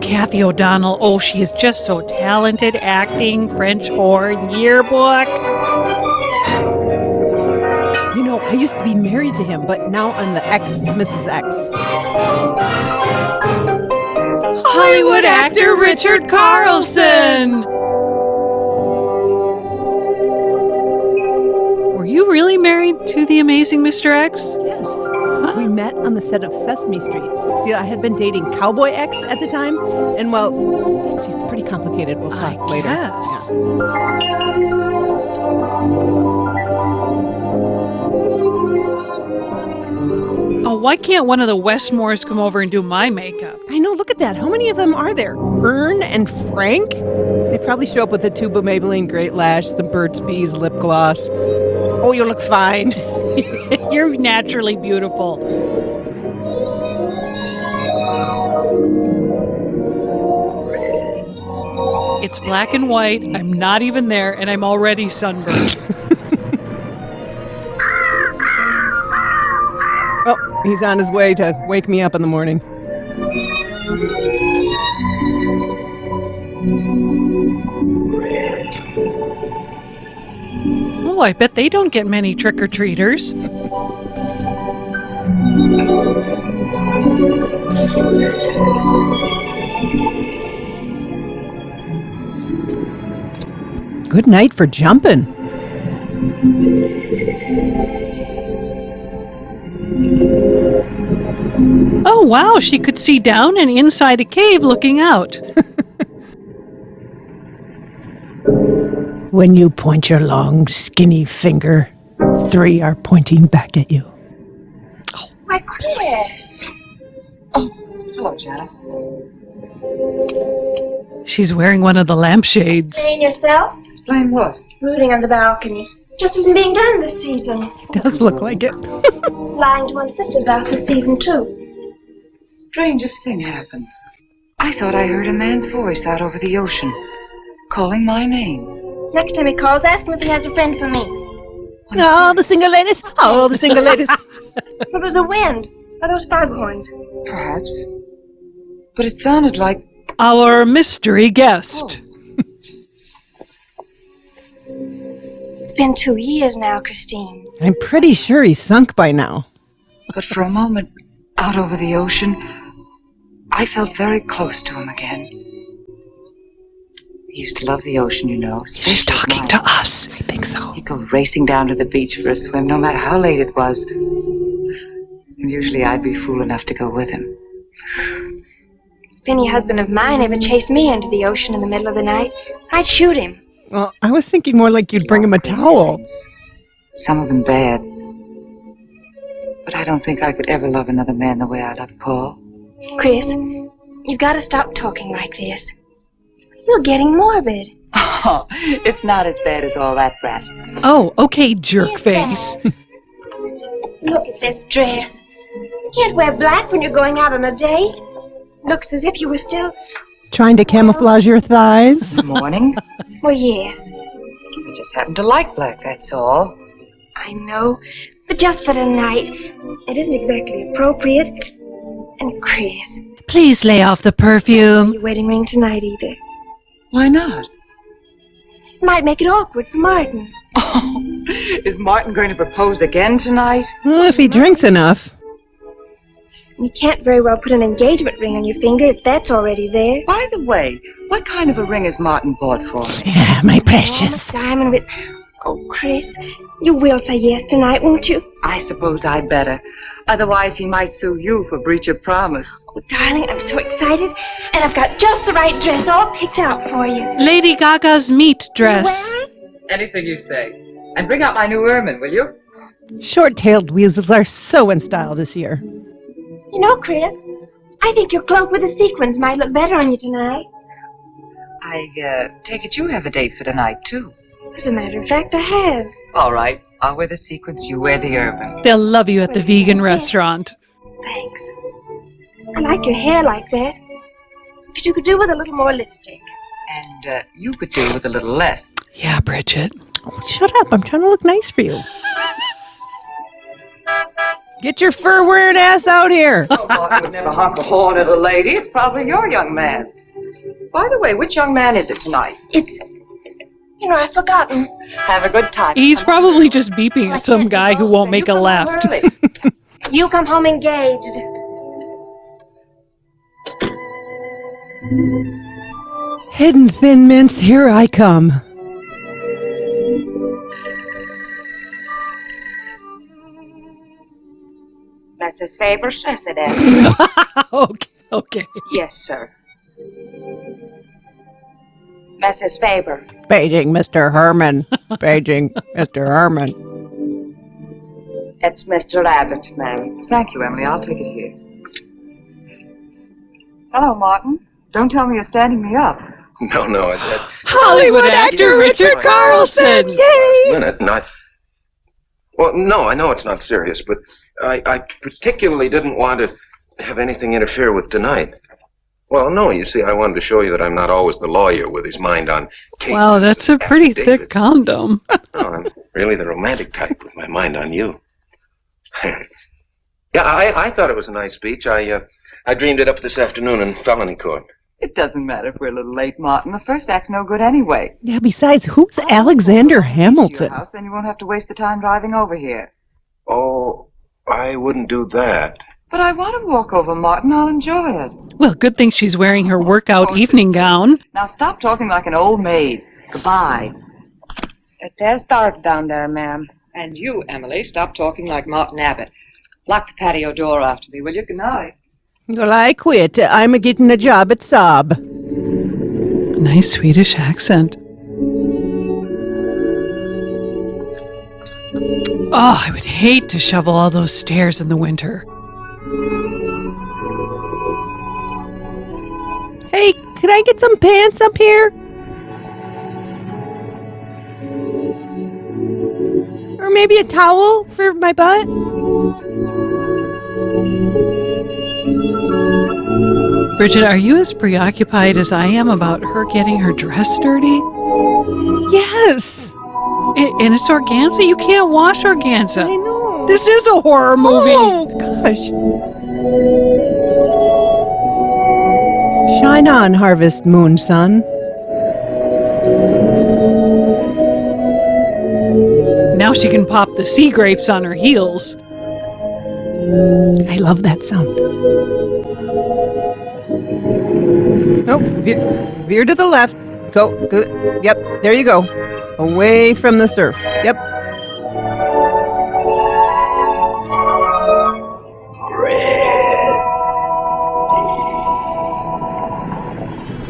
Kathy O'Donnell. Oh, she is just so talented. Acting, French horn, yearbook. You know, I used to be married to him, but now I'm the ex-Mrs. X. Hollywood actor Richard Carlson. Were you really married to the amazing Mr. X? Yes. We met on the set of Sesame Street. See, I had been dating Cowboy X at the time, and well, she's pretty complicated. We'll talk later. Yes. Oh, why can't one of the Westmores come over and do my makeup? I know, look at that. How many of them are there? Ern and Frank? They probably show up with a tube of Maybelline Great Lash, some Burt's Bees lip gloss. Oh, you look fine. You're naturally beautiful. It's black and white. I'm not even there, and I'm already sunburned. Oh, he's on his way to wake me up in the morning. Oh, I bet they don't get many trick-or-treaters. Good night for jumping. Oh, wow, she could see down and inside a cave looking out. When you point your long, skinny finger, 3 are pointing back at you. Why, Chris. Oh, hello, Janet. She's wearing one of the lampshades. Saying yourself? Explain what? Rooting on the balcony. Just isn't being done this season. It does look like it. Lying to one's sisters out this season, too. Strangest thing happened. I thought I heard a man's voice out over the ocean, calling my name. Next time he calls, ask him if he has a friend for me. All the single ladies. All the single ladies. It was the wind. Or those foghorns. Perhaps. But it sounded like... Our mystery guest. It's been 2 years now, Christine. I'm pretty sure he's sunk by now. But for a moment, out over the ocean, I felt very close to him again. He used to love the ocean, you know. She's talking to us. I think so. He'd go racing down to the beach for a swim, no matter how late it was. And usually I'd be fool enough to go with him. If any husband of mine ever chased me into the ocean in the middle of the night, I'd shoot him. Well, I was thinking more like you'd bring him a towel. Some of them bad. But I don't think I could ever love another man the way I love Paul. Chris, you've got to stop talking like this. You're getting morbid. Oh, it's not as bad as all that, Brat. Oh, okay, jerk face. Look at this dress. You can't wear black when you're going out on a date. Looks as if you were still... Trying to camouflage your thighs? Good morning. Well, yes. I just happen to like black, that's all. I know. But just for tonight, it isn't exactly appropriate. And Chris, Please lay off the perfume. your wedding ring tonight either. Why not? It might make it awkward for Martin. Oh, is Martin going to propose again tonight? Well, if he drinks enough. You can't very well put an engagement ring on your finger if that's already there. By the way, what kind of a ring has Martin bought for me? Yeah, my precious. A diamond with... Oh, Chris, you will say yes tonight, won't you? I suppose I'd better. Otherwise, he might sue you for breach of promise. Oh, darling, I'm so excited. And I've got just the right dress all picked out for you. Lady Gaga's meat dress. Wear it? Anything you say. And bring out my new ermine, will you? Short-tailed weasels are so in style this year. You know, Chris, I think your cloak with the sequins might look better on you tonight. I take it you have a date for tonight, too. As a matter of fact, I have. All right. I'll wear the sequins, you wear the ermine. They'll love you at the vegan restaurant. Thanks. I like your hair like that. But you could do with a little more lipstick. And you could do with a little less. Yeah, Bridget. Oh, shut up. I'm trying to look nice for you. Get your fur-wearing ass out here. Oh, Martin would never honk a horn at a lady. It's probably your young man. By the way, which young man is it tonight? It's... I've forgotten. Have a good time. He's probably just beeping at some guy who won't make a left. You come home engaged. Hidden Thin Mints, here I come. Mrs. Faber's resident. Okay. Yes, sir. Mrs. Faber. Paging Mr. Herman. Paging Mr. Herman. It's Mr. Abbott, ma'am. Thank you, Emily. I'll take it here. Hello, Martin. Don't tell me you're standing me up. No. Hollywood actor Richard Carlson! Yay! Minute, not. Well, no, I know it's not serious, but I particularly didn't want to have anything interfere with tonight. Well, no, you see, I wanted to show you that I'm not always the lawyer with his mind on cases. Wow, that's a pretty thick affidavits. condom. No, I'm really the romantic type with my mind on you. Yeah, I thought it was a nice speech. I dreamed it up this afternoon in felony court. It doesn't matter if we're a little late, Martin. The first act's no good anyway. Yeah, besides, who's Alexander To your Hamilton? house, then you won't have to waste the time driving over here. Oh, I wouldn't do that. But I want to walk over, Martin. I'll enjoy it. Well, good thing she's wearing her workout evening gown. Now stop talking like an old maid. Goodbye. It is dark down there, ma'am. And you, Emily, stop talking like Martin Abbott. Lock the patio door after me, will you? Good night. Well, I quit. I'm getting a job at Saab. Nice Swedish accent. Oh, I would hate to shovel all those stairs in the winter. Hey, can I get some pants up here? Or maybe a towel for my butt? Bridget, are you as preoccupied as I am about her getting her dress dirty? Yes. And it's organza? You can't wash organza. I know. This is a horror movie. Oh, gosh. Shine on, Harvest Moon Sun. Now she can pop the sea grapes on her heels. I love that sound. Nope, veer to the left. Go. Yep, there you go. Away from the surf. Yep.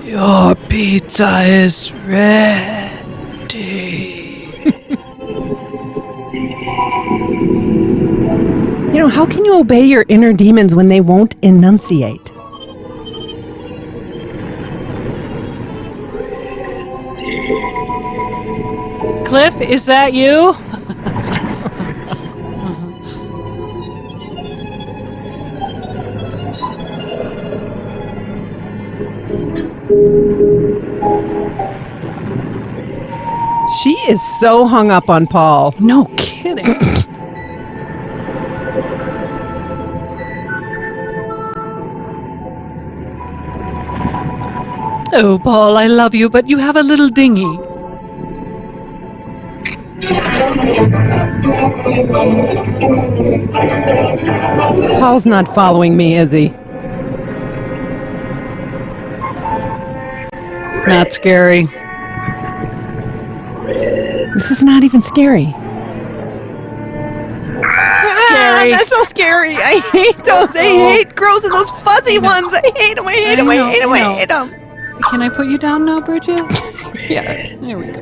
Your pizza is ready. How can you obey your inner demons when they won't enunciate? Cliff, is that you? She is so hung up on Paul. No kidding. Oh, Paul, I love you, but you have a little dinghy. Paul's not following me, is he? Not scary. This is not even scary. Scary. That's so scary. I hate those. I hate girls and those fuzzy ones. I hate them. I hate them. I hate them. I hate them. Can I put you down now, Bridget? Yes. There we go.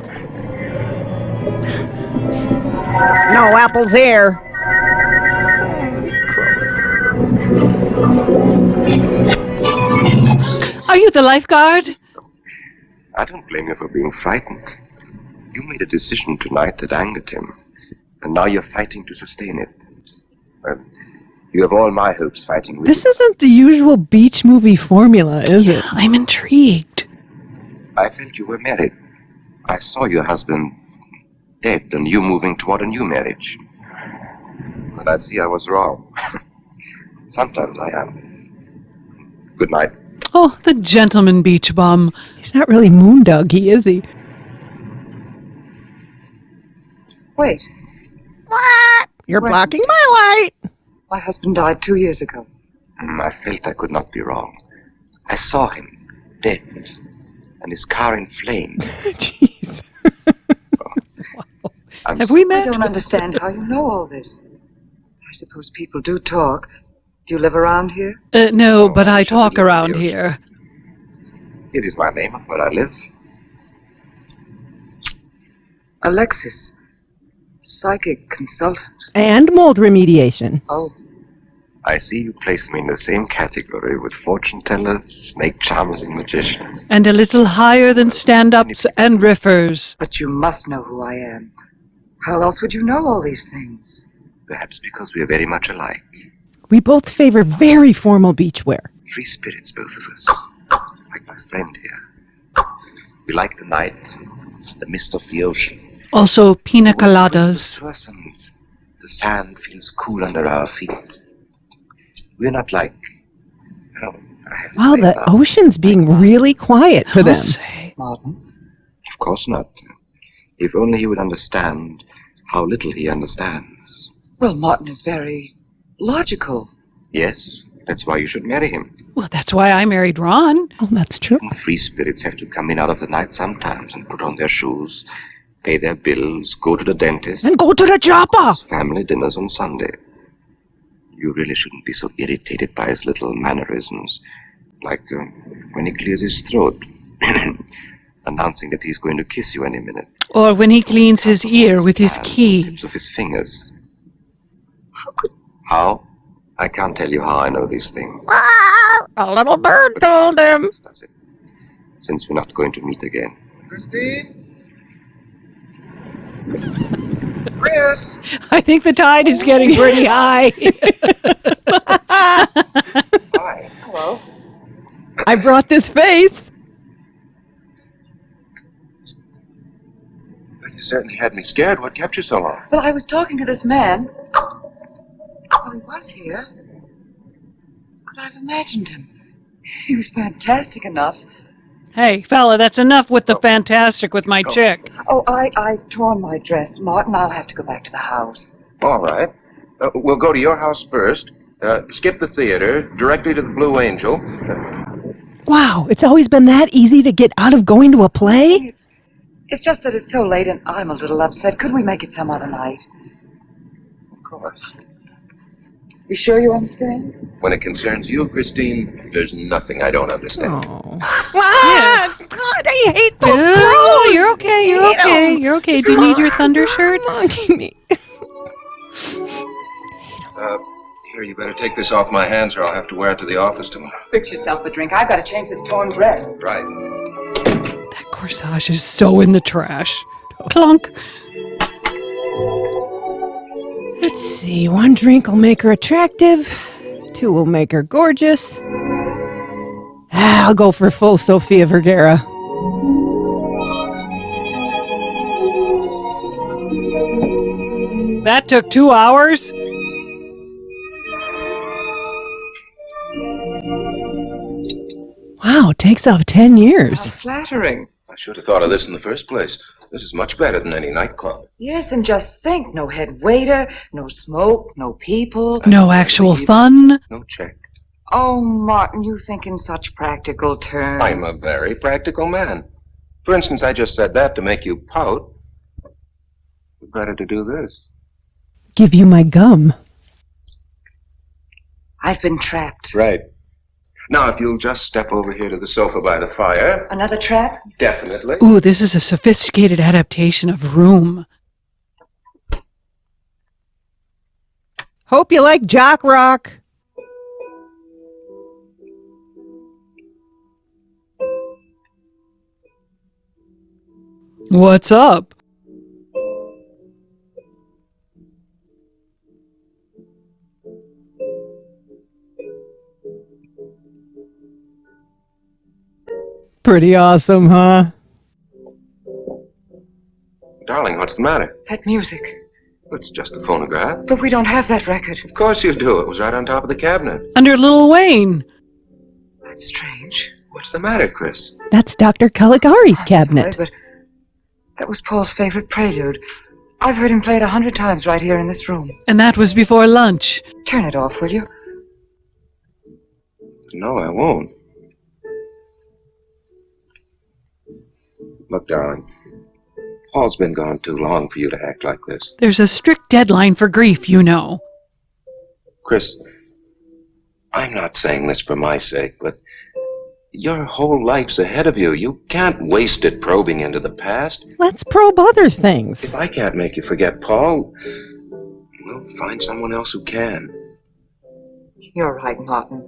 No apples here. Are you the lifeguard? I don't blame you for being frightened. You made a decision tonight that angered him, and now you're fighting to sustain it. Well, you have all my hopes fighting with This you. isn't the usual beach movie formula, is it? I'm intrigued. I felt you were married. I saw your husband dead and you moving toward a new marriage. But I see I was wrong. Sometimes I am. Good night. Oh, the gentleman beach bum. He's not really Moondoggy, is he? Wait, You're Right. blocking my light. my husband died 2 years ago. I felt I could not be wrong. I saw him, dead, and his car in flames. Jeez. Have we I met? don't understand how you know all this. I suppose people do talk. Do you live around here? No, Oh, but I I should talk be living around in the ocean. here. It is my name of where I live. Alexis. Psychic consultant. And mold remediation. Oh, I see you place me in the same category with fortune tellers, snake charmers, and magicians. And a little higher than stand-ups and riffers. but you must know who I am. How else would you know all these things? Perhaps because we are very much alike. We both favor very formal beachwear. Free spirits, both of us. Like my friend here. We like the night, the mist of the ocean. Also pina We're coladas. persons. The sand feels cool under our feet. We're not like... Oh, I have to Wow, say the now. ocean's being really quiet for I'll them. say. Martin? Of course not. If only he would understand how little he understands. Well, Martin is very logical. Yes, that's why you should marry him. Well, that's why I married Ron. Oh, that's true. Free spirits have to come in out of the night sometimes and put on their shoes, pay their bills, go to the dentist, And go to the chopper. family dinners on Sunday. You really shouldn't be so irritated by his little mannerisms, like when he clears his throat, announcing that he's going to kiss you any minute. Or when he cleans his ear with his Hands on key. tips of his fingers. How? I can't tell you how I know these things. A little bird told him. This does it. Since we're not going to meet again. Christine? Chris? I think the tide is getting pretty high. Hi. Hello. I brought this face. You certainly had me scared. What kept you so long? Well, I was talking to this man. Well, he was here. Could I have imagined him? He was fantastic enough. Hey, fella, that's enough with the fantastic with my chick. Oh, I tore my dress, Martin. I'll have to go back to the house. All right. We'll go to your house first. Skip the theater, directly to the Blue Angel. Wow, it's always been that easy to get out of going to a play? It's just that it's so late and I'm a little upset. Could we make it some other night? Of course. You sure you understand? When it concerns you, Christine, there's nothing I don't understand. Oh. Ah, God, I hate those Oh, crows. you're okay, you're Hate 'em. okay, you're okay. Do you need your thunder shirt? Monkey me. Here, you better take this off my hands or I'll have to wear it to the office tomorrow. Fix yourself a drink. I've got to change this torn dress. Right. That corsage is so in the trash. Clunk. Let's see. 1 drink will make her attractive. 2 will make her gorgeous. I'll go for full Sofia Vergara. That took 2 hours? Wow, takes off 10 years. How flattering. I should have thought of this in the first place. This is much better than any nightclub. Yes, and just think. No head waiter, no smoke, no people. No actual fun? No check. Oh, Martin, you think in such practical terms. I'm a very practical man. For instance, I just said that to make you pout. Better to do this. Give you my gum. I've been trapped. Right. Now, if you'll just step over here to the sofa by the fire. Another trap? Definitely. Ooh, this is a sophisticated adaptation of Room. Hope you like jock rock. What's up? Pretty awesome, huh? Darling, what's the matter? That music. It's just a phonograph. But we don't have that record. Of course you do. It was right on top of the cabinet. Under Lil Wayne. That's strange. What's the matter, Chris? That's Dr. Caligari's I'm cabinet. sorry, but that was Paul's favorite prelude. I've heard him play it 100 times right here in this room. And that was before lunch. Turn it off, will you? No, I won't. Look, darling. Paul's been gone too long for you to act like this. There's a strict deadline for grief, you know. Chris, I'm not saying this for my sake, but your whole life's ahead of you. You can't waste it probing into the past. Let's probe other things. If I can't make you forget Paul, we'll find someone else who can. You're right, Martin.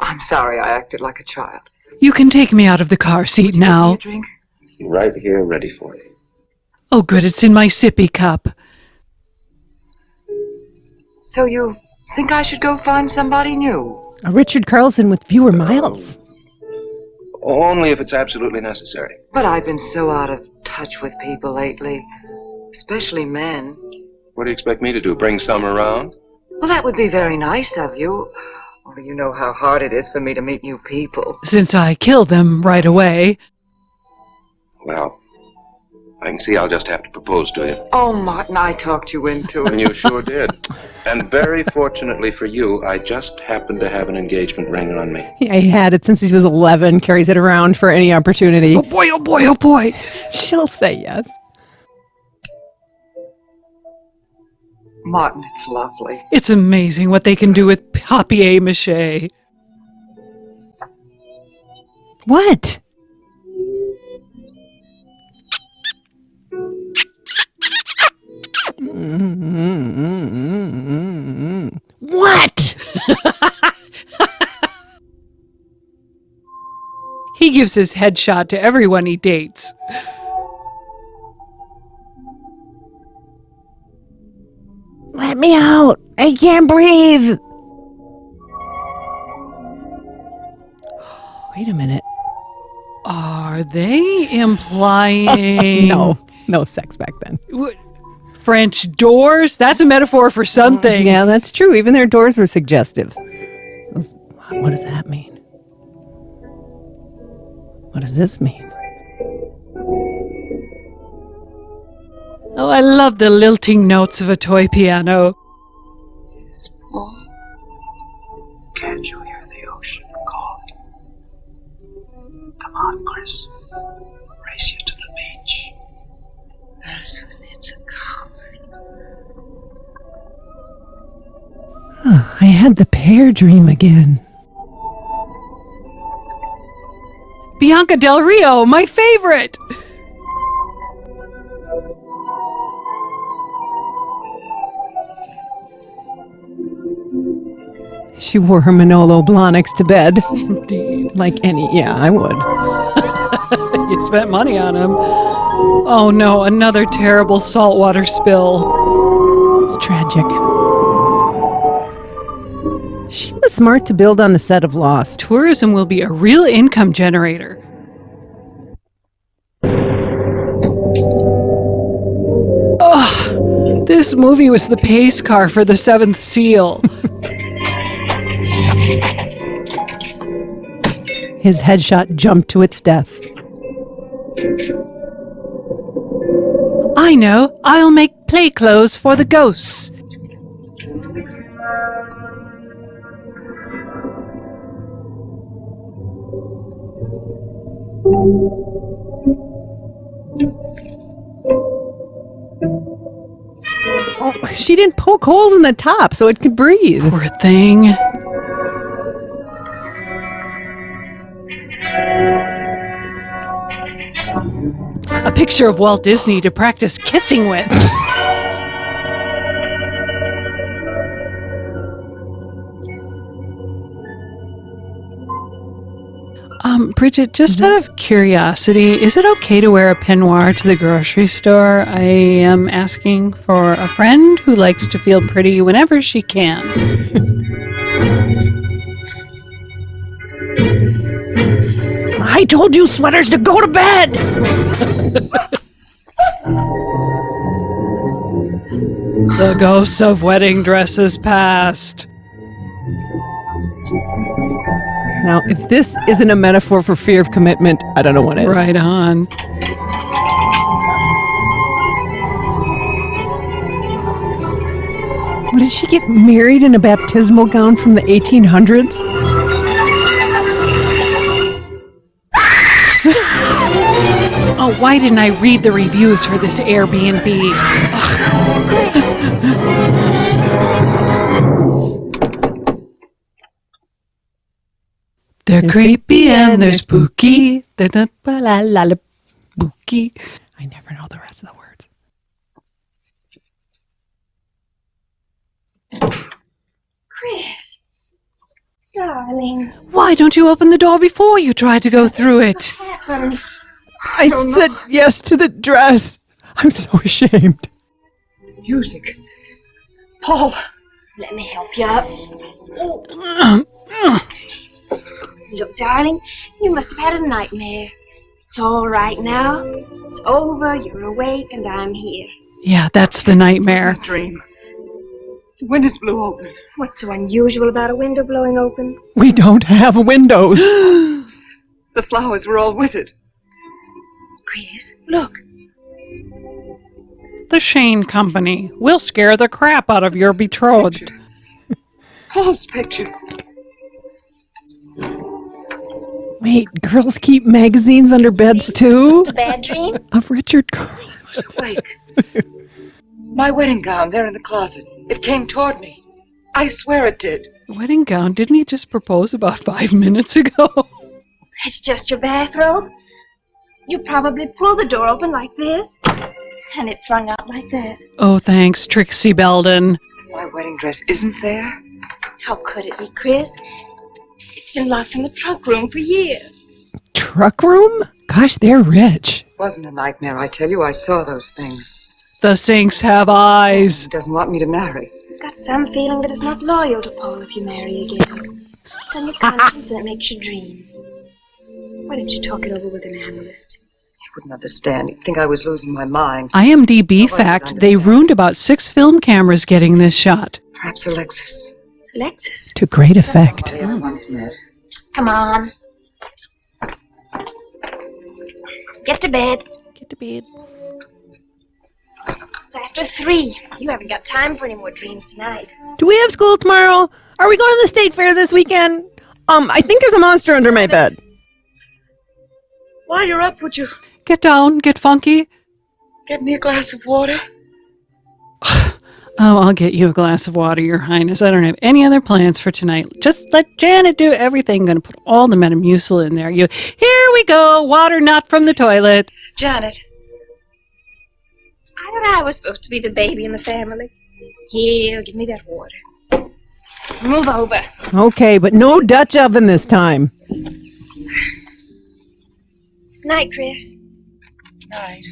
I'm sorry I acted like a child. You can take me out of the car seat Would you like me now. a drink? Right here, ready for you. Oh, good, it's in my sippy cup. So you think I should go find somebody new? A Richard Carlson with fewer miles. Only if it's absolutely necessary. But I've been so out of touch with people lately, especially men. What do you expect me to do, bring some around? Well, that would be very nice of you. Only you know how hard it is for me to meet new people. Since I killed them right away. Well, I can see I'll just have to propose to you. Oh, Martin, I talked you into And it. you sure did. And very fortunately for you, I just happened to have an engagement ring on me. Yeah, he had it since he was 11, carries it around for any opportunity. Oh boy, oh boy, oh boy. She'll say yes. Martin, it's lovely. It's amazing what they can do with papier-mâché. What? What? He gives his headshot to everyone he dates. Let me out. I can't breathe. Wait a minute. Are they implying... No sex back then. French doors? That's a metaphor for something. Yeah, that's true. Even their doors were suggestive. What does that mean? What does this mean? Oh, I love the lilting notes of a toy piano. Can't you hear the ocean calling? Come on, Chris. Race you to the beach. That's when it's a coming. I had the pear dream again. Bianca Del Rio, my favorite! She wore her Manolo Blahniks to bed. Indeed. Like yeah, I would. You spent money on him. Oh no, another terrible saltwater spill. It's tragic. She was smart to build on the set of Lost. Tourism will be a real income generator. Ugh, this movie was the pace car for the Seventh Seal. His headshot jumped to its death. I know, I'll make play clothes for the ghosts. Oh, she didn't poke holes in the top so it could breathe. Poor thing. A picture of Walt Disney to practice kissing with. Bridget, just out of curiosity, is it okay to wear a peignoir to the grocery store? I am asking for a friend who likes to feel pretty whenever she can. I told you sweaters to go to bed! The ghosts of wedding dresses past. Now, if this isn't a metaphor for fear of commitment, I don't know what is. Right on. What, did she get married in a baptismal gown from the 1800s? Oh, why didn't I read the reviews for this Airbnb? They're creepy and they're spooky. They're spooky. I never know the rest of the words. Chris. Darling. Why don't you open the door before you try to go through it? What happened? I said yes to the dress. I'm so ashamed. Music. Paul. Let me help you up. Look, darling, you must have had a nightmare. It's all right now. It's over, you're awake, and I'm here. Yeah, that's the nightmare. Dream. The windows blew open. What's so unusual about a window blowing open? We don't have windows. The flowers were all withered. Chris, look. The Shane Company. We'll scare the crap out of your betrothed. Paul's picture. Wait, girls keep magazines under beds too? It's a bad dream? Of Richard Carl. Awake. My wedding gown there in the closet. It came toward me. I swear it did. Wedding gown? Didn't he just propose about 5 minutes ago? It's just your bathrobe. You probably pulled the door open like this, and it flung out like that. Oh, thanks, Trixie Belden. My wedding dress isn't there. How could it be, Chris? It's been locked in the trunk room for years. Truck room? Gosh, they're rich. It wasn't a nightmare, I tell you. I saw those things. The sinks have eyes. He doesn't want me to marry. I've got some feeling that it's not loyal to Paul if you marry again. It's on your conscience and it makes you dream. Why don't you talk it over with an analyst? He wouldn't understand. He'd think I was losing my mind. IMDb Nobody fact, would they understand. ruined about 6 film cameras getting this shot. Perhaps Alexis. Alexis, To great effect. I ever once met. come on. Get to bed. Get to bed. It's after 3. You haven't got time for any more dreams tonight. Do we have school tomorrow? Are we going to the state fair this weekend? I think there's a monster under my bed. While you're up, would you Get down, get funky. get me a glass of water? Oh, I'll get you a glass of water, Your Highness. I don't have any other plans for tonight. Just let Janet do everything. Gonna put all the Metamucil in there. Here we go. Water not from the toilet. Janet. I thought I was supposed to be the baby in the family. Here, give me that water. Move over. Okay, but no Dutch oven this time. Night, Chris. Night.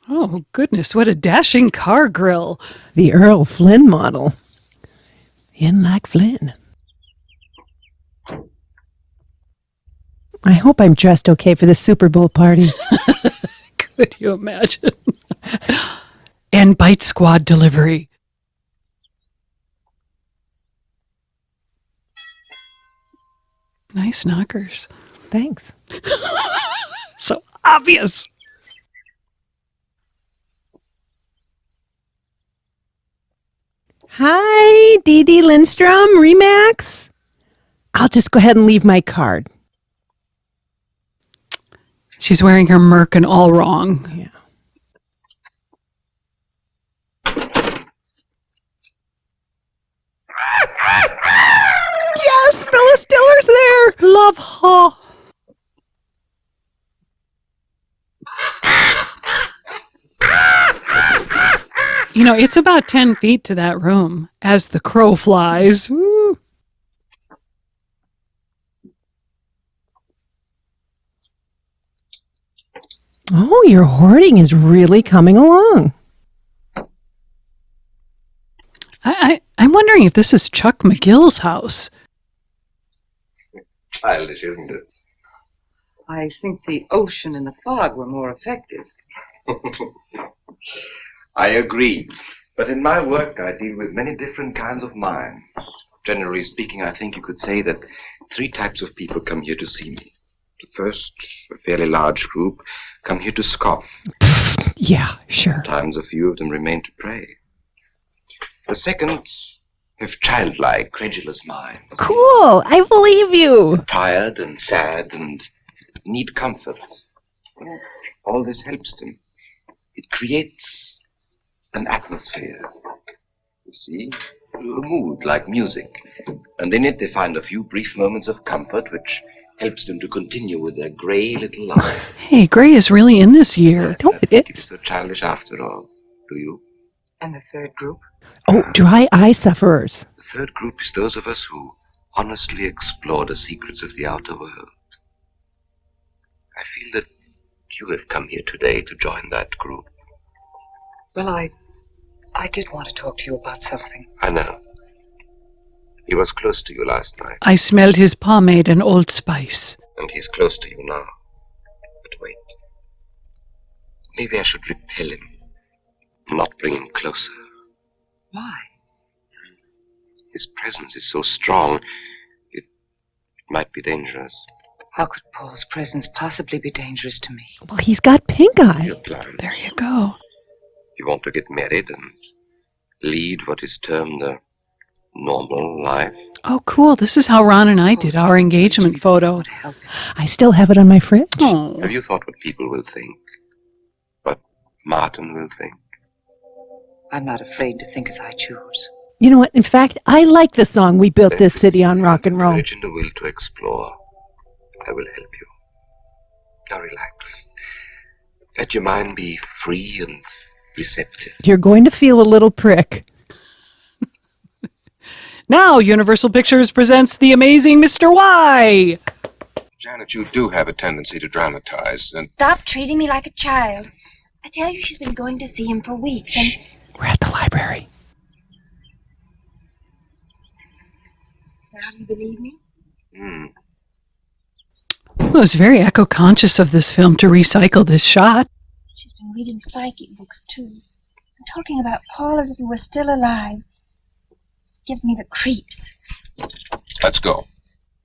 Oh, goodness, what a dashing car grill. The Earl Flynn model. In like Flynn. I hope I'm dressed okay for the Super Bowl party. Could you imagine? And Bite Squad delivery. Nice knockers. Thanks. So obvious. Hi, Dee Dee Lindstrom, Remax. I'll just go ahead and leave my card. She's wearing her Merkin all wrong. Yeah. Yes, Phyllis Diller's there. Love her. You know, it's about 10 feet to that room as the crow flies. Woo. Oh, your hoarding is really coming along. I'm wondering if this is Chuck McGill's house. Childish, isn't it? I think the ocean and the fog were more effective. I agree. But in my work, I deal with many different kinds of minds. Generally speaking, I think you could say that 3 types of people come here to see me. The first, a fairly large group, come here to scoff. Yeah, sure. Sometimes a few of them remain to pray. The second have childlike, credulous minds. Cool. I believe you. Tired and sad and need comfort. Well, all this helps them. It creates an atmosphere. You see, a mood like music. And in it they find a few brief moments of comfort which helps them to continue with their grey little life. Hey, Gray is really in this year. Oh, it It's is. so childish after all, do you? And the third group? Oh, dry eye sufferers. The third group is those of us who honestly explore the secrets of the outer world. I feel that you have come here today to join that group. Well, I did want to talk to you about something. I know. He was close to you last night, I smelled his pomade and Old Spice. and he's close to you now. But wait. Maybe I should repel him, not bring him closer. Why? His presence is so strong, it might be dangerous. How could Paul's presence possibly be dangerous to me? Well, he's got pink eye. Your plan. There you go. You want to get married and lead what is termed a normal life. Oh, cool. This is how Ron and I did our engagement photo. Would help. I still have it on my fridge. Oh, Have you thought what people will think? What Martin will think? I'm not afraid to think as I choose. You know what? In fact, I like the song We Built This City on Rock and Roll. Courage and the will to explore. I will help you. Now relax. Let your mind be free and receptive. You're going to feel a little prick. now Universal Pictures presents The Amazing Mr. Y. Janet, you do have a tendency to dramatize, and Stop treating me like a child. I tell you, she's been going to see him for weeks, and We're at the library. now do you believe me? I was very eco-conscious of this film to recycle this shot. She's been reading psychic books, too. And talking about Paul as if he were still alive. Gives me the creeps. let's go.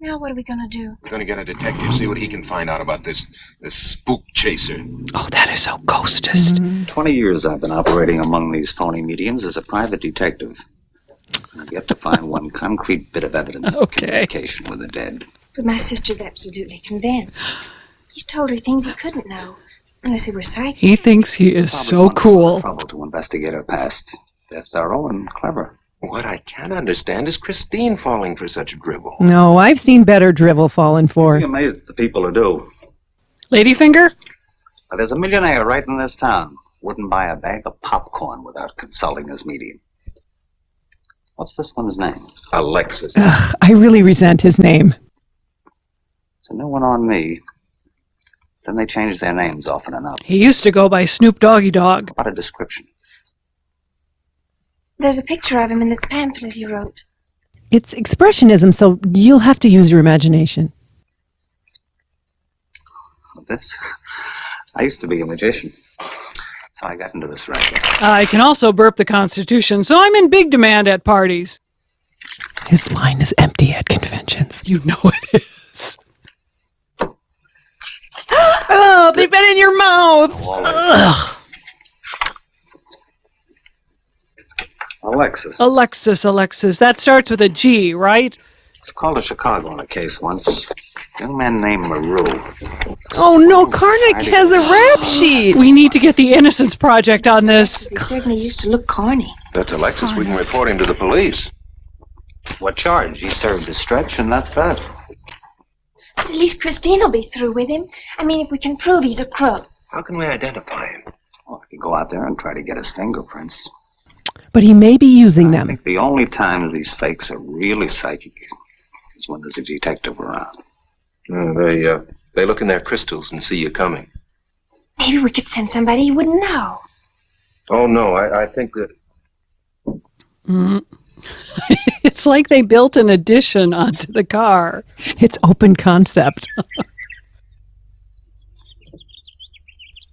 Now what are we gonna do? We're going to get a detective, see what he can find out about this spook chaser. Oh, that is so ghostist. 20 years I've been operating among these phony mediums as a private detective. I've yet to find one concrete bit of evidence of Okay. communication with the dead. But my sister's absolutely convinced. He's told her things he couldn't know, unless he were psychic. He thinks he is Probably so won't go to cool. trouble to investigate her past. They're thorough and clever. What I can't understand is Christine falling for such drivel. No, I've seen better drivel fallen You'd for. be amazed at the people who do. Ladyfinger? Now, there's a millionaire right in this town. Wouldn't buy a bag of popcorn without consulting his medium. What's this one's name? Alexis. Ugh, I really resent his name. It's a new one on me. Then they change their names often enough. He used to go by Snoop Doggy Dog. What a description. There's a picture of him in this pamphlet he wrote. It's expressionism, so you'll have to use your imagination. This? I used to be a magician. That's how I got into this racket. I can also burp the Constitution, so I'm in big demand at parties. His line is empty at conventions. You know it is. Oh, they've been in your mouth. Ugh. Alexis. That starts with a G, right? was called to Chicago on a case once. A young man named Maru. Oh no, Karnak has a rap sheet. We need to get the Innocence Project on this. He certainly used to look corny. That's Alexis. We can report him to the police. What charge? He served his stretch, and that's that. But at least Christine will be through with him. I mean, if we can prove he's a crook. How can we identify him? Well, I could go out there and try to get his fingerprints. But he may be using I them. think the only times these fakes are really psychic is when there's a detective around. They look in their crystals and see you coming. Maybe we could send somebody he wouldn't know. Oh, no, I think that... It's like they built an addition onto the car. It's open concept.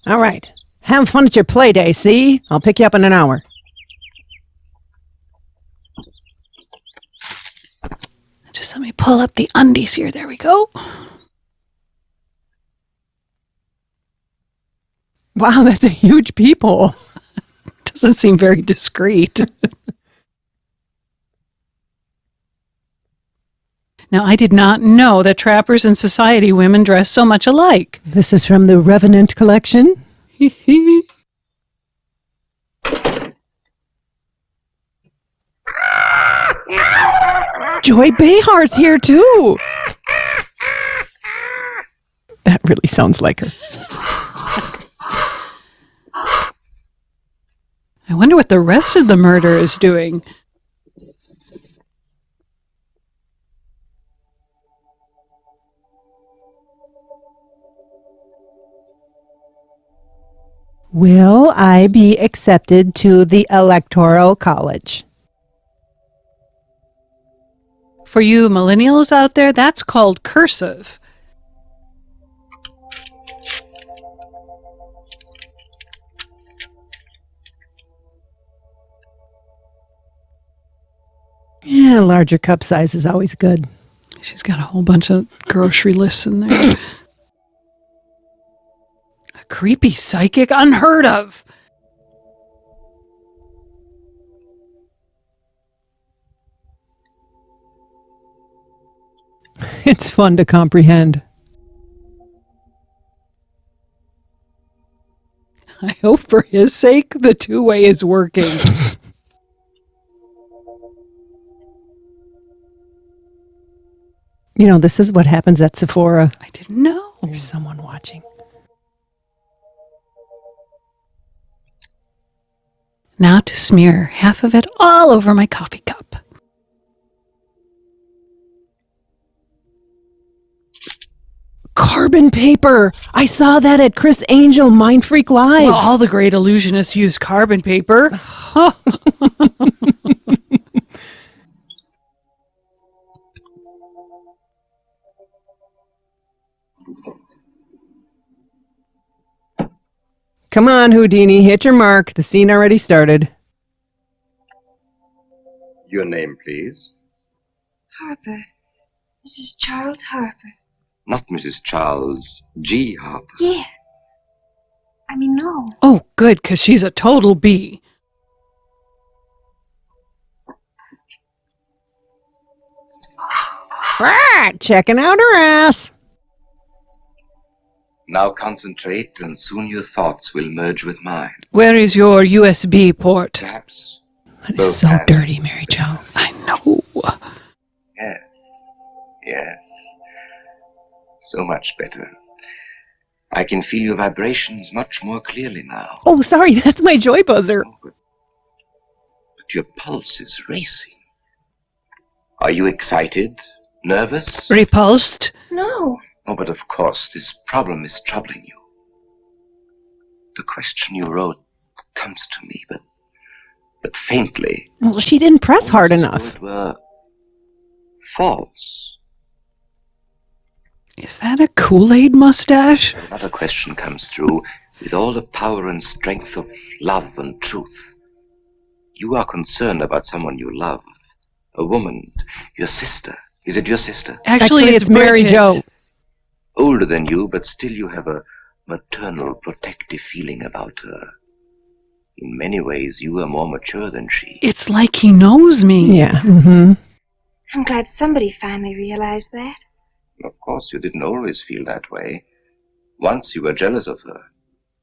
All right. Have fun at your play day, see? I'll pick you up in an hour. Just let me pull up the undies here. There we go. Wow, that's a huge peephole. Doesn't seem very discreet. Now, I did not know that trappers and society women dress so much alike. This is from the Revenant collection. Joy Behar's here too. That really sounds like her. I wonder what the rest of the murder is doing. Will I be accepted to the Electoral College? For you millennials out there, that's called cursive. Yeah, larger cup size is always good. She's got a whole bunch of grocery lists in there. A creepy psychic, unheard of. It's fun to comprehend. I hope for his sake the two-way is working. You know, this is what happens at Sephora. I didn't know. There's someone watching. Now to smear half of it all over my coffee cup. Carbon paper! I saw that at Chris Angel Mind Freak Live. Well, all the great illusionists use carbon paper. Come on, Houdini, hit your mark. The scene already started. Your name, please. Harper. Mrs. Charles Harper. Not Mrs. Charles G. Harper. Yeah. I mean, no. Oh, good, because she's a total bee. Right, checking out her ass. Now concentrate, and soon your thoughts will merge with mine. Where is your USB port? Perhaps. That Both is so hands. dirty, Mary Jo. I know. Yes. Yes. So much better. I can feel your vibrations much more clearly now. Oh, sorry, that's my joy buzzer. But your pulse is racing. Are you excited? Nervous? Repulsed? No. Oh, but of course, this problem is troubling you. The question you wrote comes to me, but faintly. Well, she didn't press hard Almost enough. as though it were false. Is that a Kool-Aid mustache? Another question comes through with all the power and strength of love and truth. You are concerned about someone you love. A woman, your sister. Is it your sister? Actually, it's Mary Bridget. Jo. Older than you, but still you have a maternal, protective feeling about her. In many ways, you are more mature than she. It's like he knows me. Yeah. Mm-hmm. I'm glad somebody finally realized that. Of course, you didn't always feel that way. Once you were jealous of her.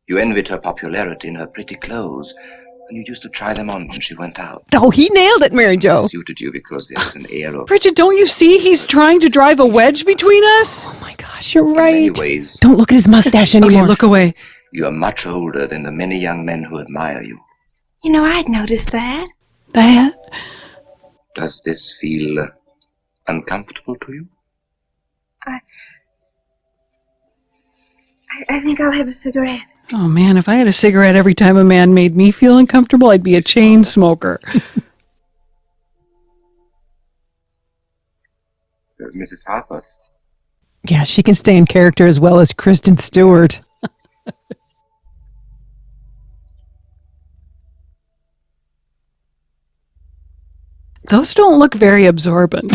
You envied her popularity in her pretty clothes, and you used to try them on when she went out. Oh, he nailed it, Mary Jo. It suited you because there was an air of... Bridget, don't you see he's trying to drive a wedge between us? Oh my gosh, you're In right. many ways, Don't look at his mustache anymore. Okay, look away. you are much older than the many young men who admire you. You know, I'd noticed that. That? Does this feel uncomfortable to you? I think I'll have a cigarette. Oh man, if I had a cigarette every time a man made me feel uncomfortable, I'd be a chain smoker. Mrs. Harper? Yeah, she can stay in character as well as Kristen Stewart. Those don't look very absorbent.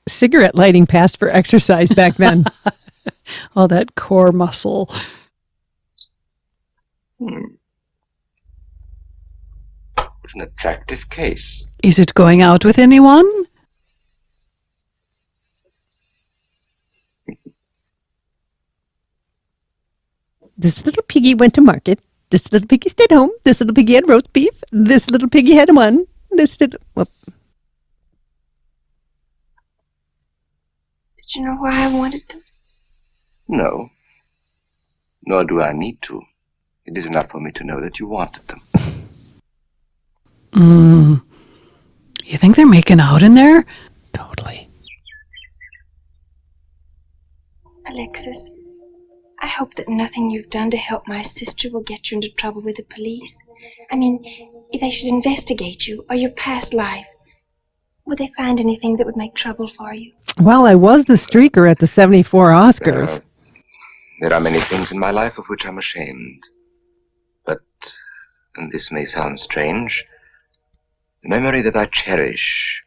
Cigarette lighting passed for exercise back then. All that core muscle. What an attractive case. Is it going out with anyone? This little piggy went to market. This little piggy stayed home. This little piggy had roast beef. This little piggy had one. This little... Whoop. Did you know why I wanted them? No. Nor do I need to. It is enough for me to know that you wanted them. You think they're making out in there? Totally. Alexis, I hope that nothing you've done to help my sister will get you into trouble with the police. I mean, if they should investigate you or your past life, would they find anything that would make trouble for you? Well, I was the streaker at the 74 Oscars. There are many things in my life of which I'm ashamed. But, and this may sound strange, the memory that I cherish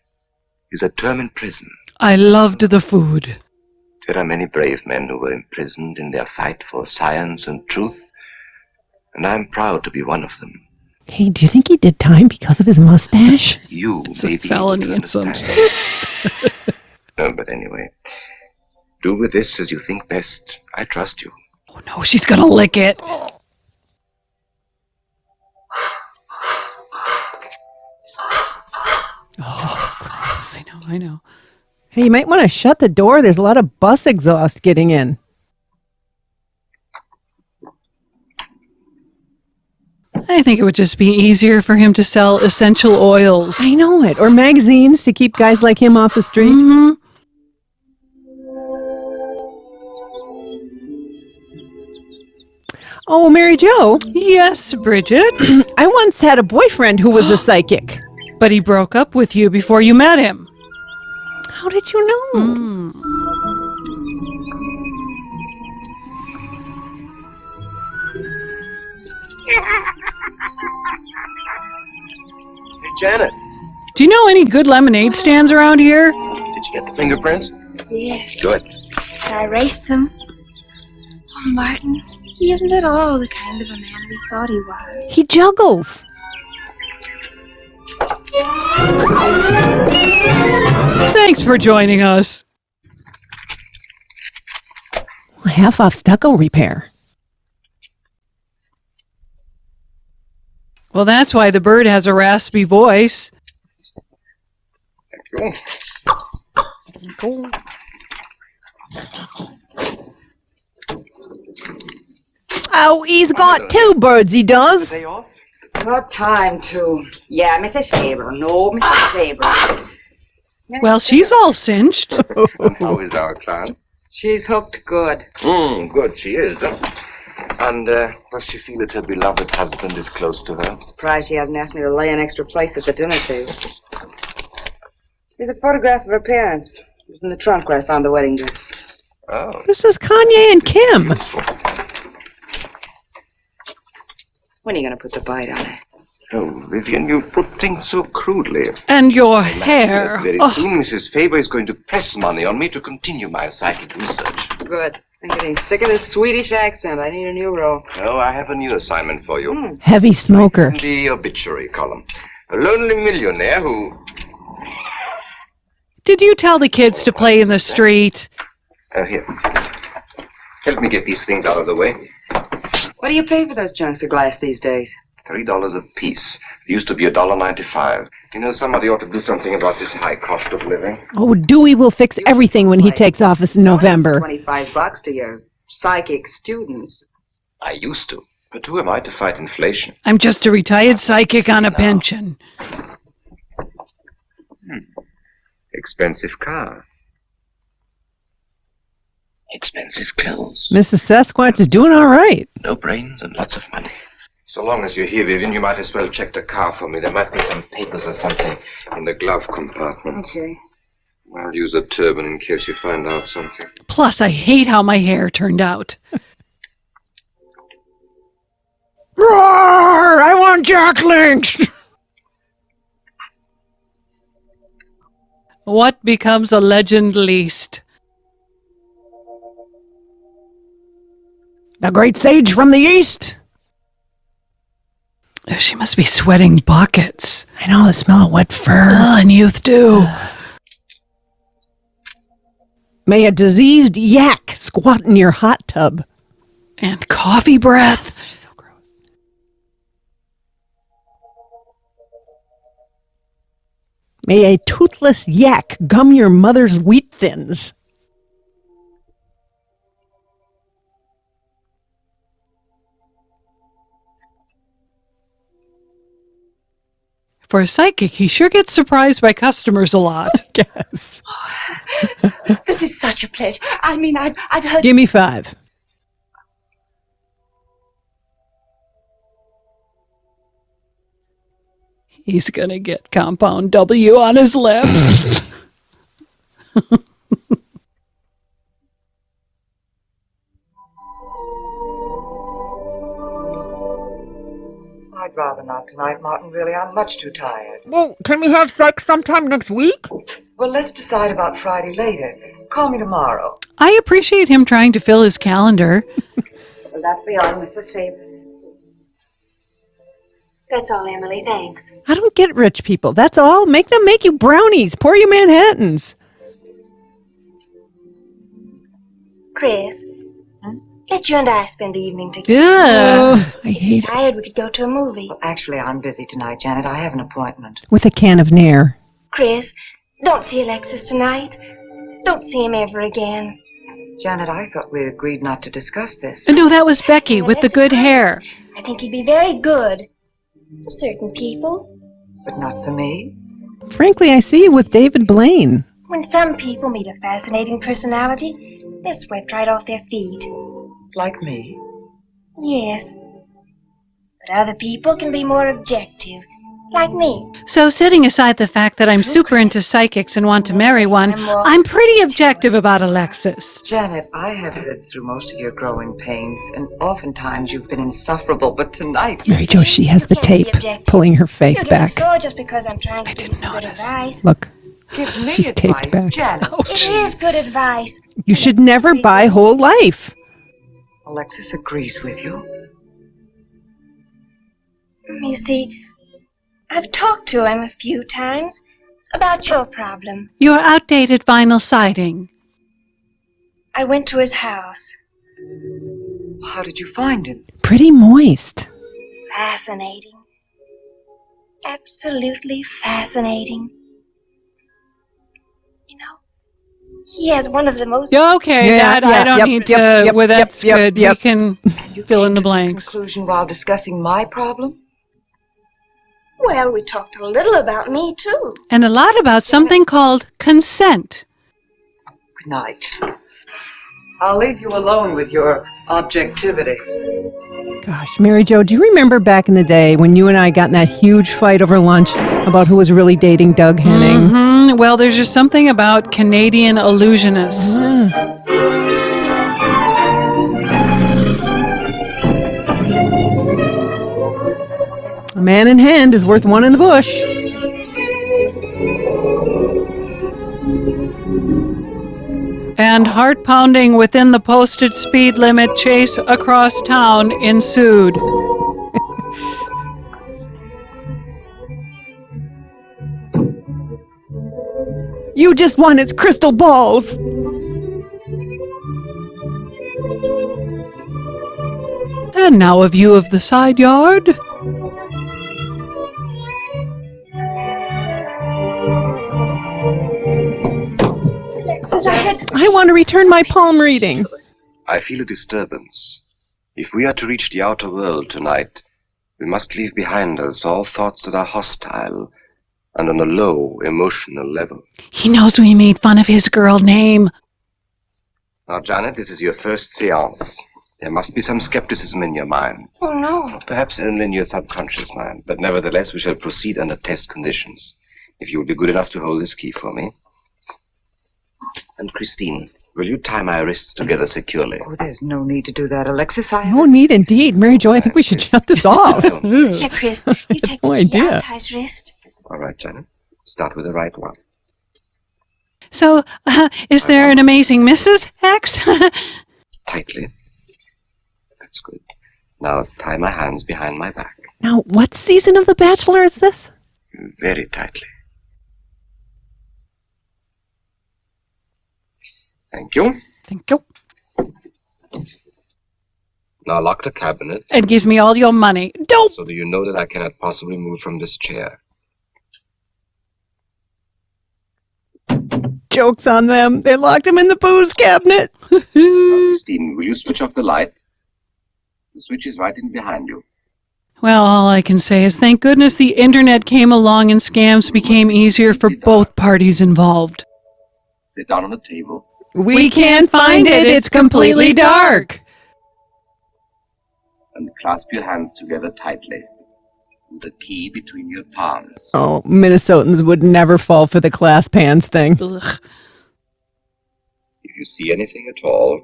is a term in prison. I loved the food. There are many brave men who were imprisoned in their fight for science and truth, and I'm proud to be one of them. Hey, do you think he did time because of his mustache? You It's may a be able felony to in some understand. states. No, but anyway, do with this as you think best. I trust you. Oh no, she's gonna lick it. Oh, gross. I know. Hey, you might want to shut the door. There's a lot of bus exhaust getting in. I think it would just be easier for him to sell essential oils. I know it. Or magazines to keep guys like him off the street. Mm-hmm. Oh, Mary Jo, Yes, Bridget. I once had a boyfriend who was a psychic. But he broke up with you before you met him. How did you know? Hey, Janet, Do you know any good lemonade stands around here? did you get the fingerprints? Yes, Good. I erased them. Oh, Martin, he isn't at all the kind of a man we thought he was. He juggles. Thanks for joining us. Half off stucco repair. Well, that's why the bird has a raspy voice. Thank you. Oh, he's got two birds, he does. Day off? What time to? Yeah, Mrs. Faber. No, Mrs. Faber. Well, she's all cinched. How is our client? She's hooked good. Good, she is. And does she feel that her beloved husband is close to her? Surprised she hasn't asked me to lay an extra place at the dinner table. Here's a photograph of her parents. It's in the trunk where I found the wedding dress. Oh. This is Kanye and Kim. When are you going to put the bite on it? Oh, Vivian, you put things so crudely. And your Imagine hair. that very Oh, soon Mrs. Faber is going to press money on me to continue my psychic research. Good. I'm getting sick of this Swedish accent. I need a new role. Oh, I have a new assignment for you. Heavy smoker. In the obituary column. A lonely millionaire who... did you tell the kids to play in the street? Here. Help me get these things out of the way. What do you pay for those chunks of glass these days? $3 a piece. It used to be $1.95. You know, somebody ought to do something about this high cost of living. Oh, Dewey will fix everything when he takes office in November. $25 to your psychic students. I used to. But who am I to fight inflation? I'm just a retired psychic on a pension. Expensive car. Expensive clothes. Mrs. Sasquatch is doing all right. No brains and lots of money. So long as you're here, Vivian, you might as well check the car for me. There might be some papers or something in the glove compartment. Okay. I'll use a turban in case you find out something. Plus, I hate how my hair turned out. on, Jack Lynch! What becomes a legend least? The great sage from the east. Oh, she must be sweating buckets. I know the smell of wet fur. And youth do. May a diseased yak squat in your hot tub. And coffee breath. So gross. May a toothless yak gum your mother's wheat thins. For a psychic, he sure gets surprised by customers a lot. Yes. This is such a pleasure. I mean, I've heard... Give me 5. He's gonna get compound W on his lips. I'd rather not tonight, Martin, really. I'm much too tired. Well, can we have sex sometime next week? Well, let's decide about Friday later. Call me tomorrow. I appreciate him trying to fill his calendar. Will that be all, Mrs. Phoebe? That's all, Emily. Thanks. I don't get rich people. That's all. Make them make you brownies. Pour you Manhattans. Chris, let you and I spend the evening together. Yeah. I hate it. Tired, we could go to a movie. Well, actually, I'm busy tonight, Janet. I have an appointment. With a can of Nair. Chris, don't see Alexis tonight. Don't see him ever again. Janet, I thought we'd agreed not to discuss this. No, that was Becky with the good hair. I think he'd be very good for certain people. But not for me. Frankly, I see you with David Blaine. When some people meet a fascinating personality, they're swept right off their feet. Like me. Yes. But other people can be more objective, like me. So, setting aside the fact that I'm super into psychics and want to marry one, I'm pretty objective about Alexis. Janet, I have lived through most of your growing pains, and oftentimes you've been insufferable, but tonight... Mary Jo, she has the tape pulling her face You're back. sore just because I'm trying to give you some good advice. Look, Give me she's taped advice, back. Janet. It is good advice. You should never buy whole life. Alexis agrees with you. You see, I've talked to him a few times about your problem. Your outdated vinyl siding. I went to his house. How did you find him? Pretty moist. Fascinating. Absolutely fascinating. You know, he has one of the most... Okay, Yeah, that I don't yep, need yep, to... yep, well, that's yep, good. yep. We can fill in the blanks. Conclusion while discussing my problem? Well, we talked a little about me, too. And a lot about something called consent. Good night. I'll leave you alone with your objectivity. Gosh, Mary Jo, do you remember back in the day when you and I got in that huge fight over lunch about who was really dating Doug Henning? Well, there's just something about Canadian illusionists. A man in hand is worth one in the bush. And heart pounding within the posted speed limit chase across town ensued. You just won its crystal balls. And now a view of the side yard. Alexis, I had to... I want to return my palm reading. I feel a disturbance. If we are to reach the outer world tonight, we must leave behind us all thoughts that are hostile and on a low emotional level. He knows we made fun of his girl name. Now, Janet, this is your first seance. There must be some skepticism in your mind. Oh, no. Perhaps only in your subconscious mind, but nevertheless we shall proceed under test conditions. If you will be good enough to hold this key for me. And Christine, Will you tie my wrists together securely? Oh, there's no need to do that, Alexis. No need indeed. Mary Jo, I think we should shut this off. Here, Chris, you take No the key idea. out of Ty's wrist. All right, Janet. Start with the right one. So, is there an amazing Mrs. X? Tightly. That's good. Now tie my hands behind my back. Now, what season of The Bachelor is this? Very tightly. Thank you. Thank you. Now lock the cabinet And give me all your money. Don't! so that you know that I cannot possibly move from this chair. Joke's on them. They locked him in the booze cabinet. Stephen, will you switch off the light? The switch is right in behind you. Well, all I can say is thank goodness the internet came along and scams became easier for both parties involved. Sit down on the table. We can't find it. It's completely dark. And clasp your hands together tightly, with the key between your palms. Oh, Minnesotans would never fall for the clasp hands thing. Ugh. If you see anything at all,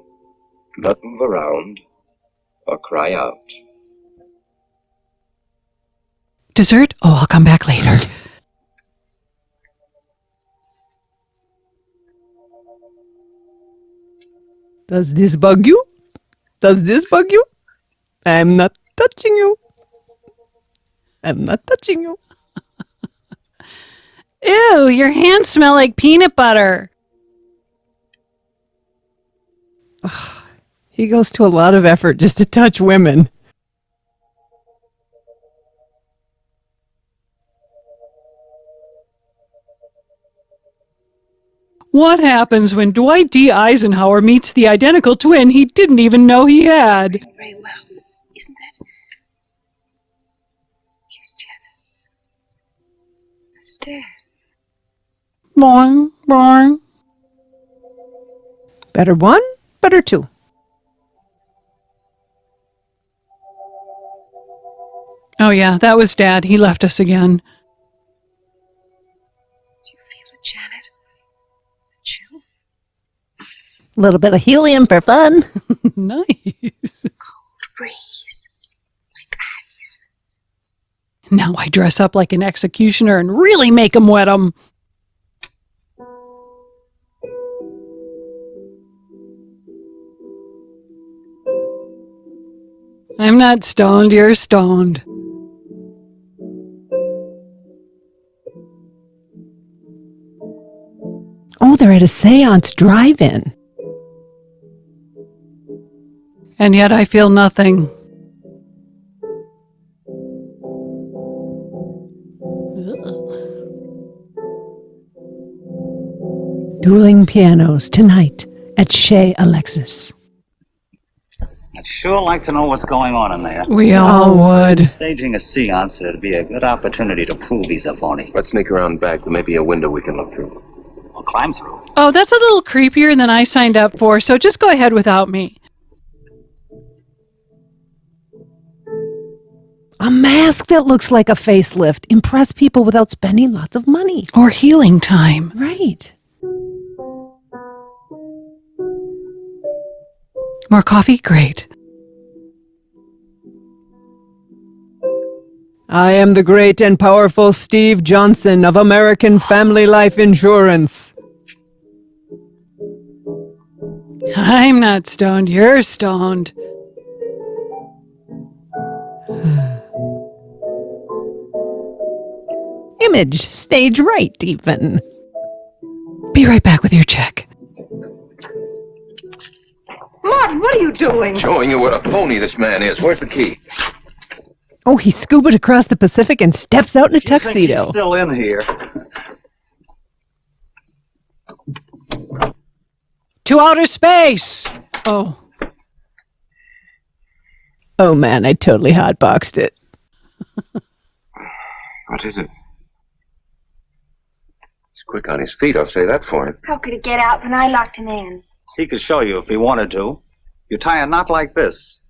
do not move around or cry out. Dessert? Oh, I'll come back later. Does this bug you? Does this bug you? I'm not touching you. I'm not touching you. Ew, your hands smell like peanut butter. He goes to a lot of effort just to touch women. What happens when Dwight D. Eisenhower meets the identical twin he didn't even know he had? Very well, isn't that? Here's Janet. That's Dad. Boing, boing. Better one, better two. Oh yeah, that was Dad. He left us again. Do you feel it, Janet? The chill? A little bit of helium for fun. Nice. Cold breeze. Like ice. Now I dress up like an executioner and really make 'em wet 'em. I'm not stoned, you're stoned. Oh, they're at a seance drive-in. And yet I feel nothing. Dueling pianos tonight at Chez Alexis. I'd sure like to know what's going on in there. We all would. Staging a seance would be a good opportunity to prove he's a phony. Let's sneak around back. There may be a window we can look through. Or climb through. Oh, that's a little creepier than I signed up for, so just go ahead without me. A mask that looks like a facelift. Impress people without spending lots of money. Or healing time. Right. More coffee? Great. I am the great and powerful Steve Johnson of American Family Life Insurance. I'm not stoned, you're stoned. Image, stage right, even. Be right back with your check. Martin, what are you doing? Showing you what a pony this man is. Where's the key? Oh, he scubaed across the Pacific and steps out in a He's tuxedo. still in here. To outer space! Oh. Oh man, I totally hotboxed it. What is it? He's quick on his feet, I'll say that for him. How could he get out when I locked him in? He could show you if he wanted to. You tie a knot like this.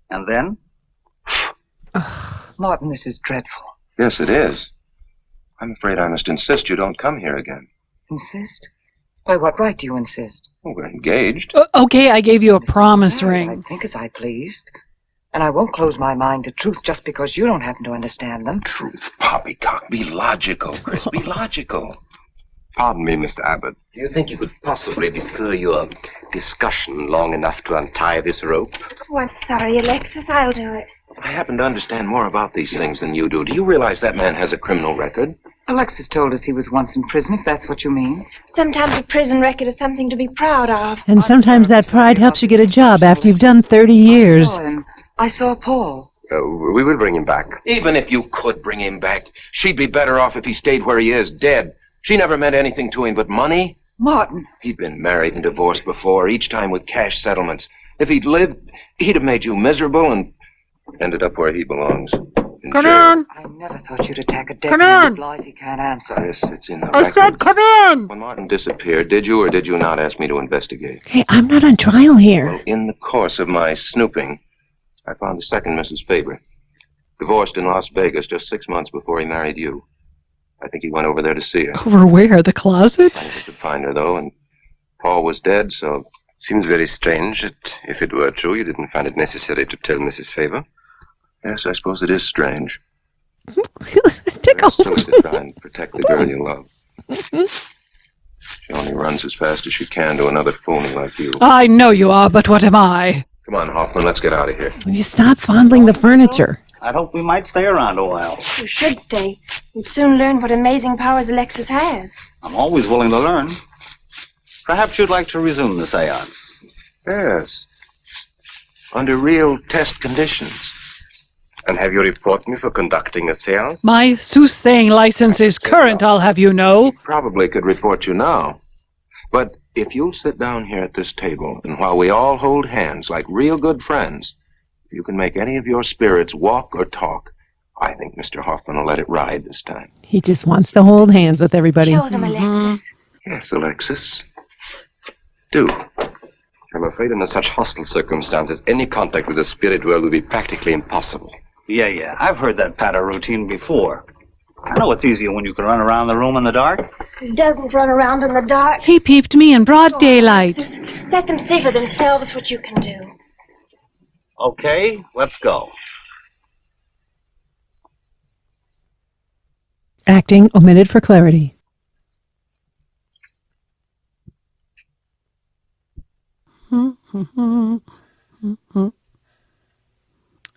And then? Martin, this is dreadful. Yes, it is. I'm afraid I must insist you don't come here again. Insist? By what right do you insist? Well, we're engaged. Okay, I gave you a promise I ring. think as I pleased. And I won't close my mind to truth just because you don't happen to understand them. Truth, poppycock. Be logical, Chris. Be logical. Pardon me, Mr. Abbott. Do you think you could possibly defer your discussion long enough to untie this rope? Oh, I'm sorry, Alexis. I'll do it. I happen to understand more about these things than you do. Do you realize that man has a criminal record? Alexis told us he was once in prison, if that's what you mean. Sometimes a prison record is something to be proud of. And sometimes that pride helps you get a job after you've done 30 years. I saw him. I saw Paul. We will bring him back. Even if you could bring him back, she'd be better off if he stayed where he is, dead. She never meant anything to him but money. Martin. He'd been married and divorced before, each time with cash settlements. If he'd lived, he'd have made you miserable and ended up where he belongs. Come jail. in! I never thought you'd attack a dead Come man in! with lies he can't answer. Yes, it's in the I record. said come in! When Martin disappeared, did you or did you not ask me to investigate? Hey, I'm not on trial here. Well, in the course of my snooping, I found a second Mrs. Faber. Divorced in Las Vegas just 6 months before he married you. I think he went over there to see her. Over where? The closet? I never could find her, though, and Paul was dead, so... Seems very strange that if it were true, you didn't find it necessary to tell Mrs. Faber. Yes, I suppose it is strange. Tickle. It's silly to try and protect the girl you love. She only runs as fast as she can to another phony like you. I know you are, but what am I? Come on, Hoffman, let's get out of here. Will you stop fondling the furniture? I'd hope we might stay around a while. You should stay. You'd soon learn what amazing powers Alexis has. I'm always willing to learn. Perhaps you'd like to resume the seance. Yes. Under real test conditions. And have you report me for conducting a seance? My soothsaying license is current, I'll have you know. Probably could report you now. But if you'll sit down here at this table, and while we all hold hands like real good friends, you can make any of your spirits walk or talk, I think Mr. Hoffman will let it ride this time. He just wants to hold hands with everybody. Show them, Alexis. Yes, Alexis. Do. I'm afraid under such hostile circumstances, any contact with the spirit world would be practically impossible. Yeah, I've heard that patter routine before. I know it's easier when you can run around the room in the dark. He doesn't run around in the dark. He peeped me in broad daylight. Alexis, let them see for themselves what you can do. Okay, let's go. Acting omitted for clarity.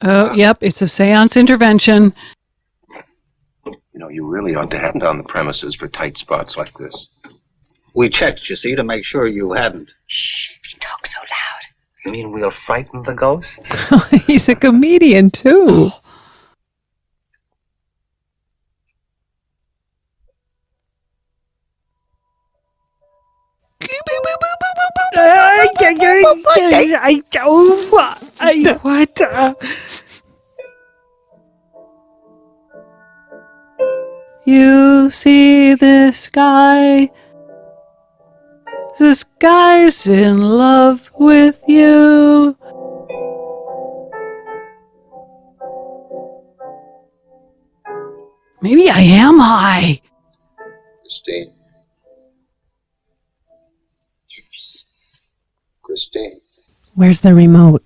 Oh, yep, it's a seance intervention. You know, you really ought to have down the premises for tight spots like this. We checked, you see, to make sure you hadn't. He talks so loud. You mean we'll frighten the ghost? He's a comedian, too. What? You see this guy? This guy's in love with you. Maybe I am high. Christine. You see, Christine. Where's the remote?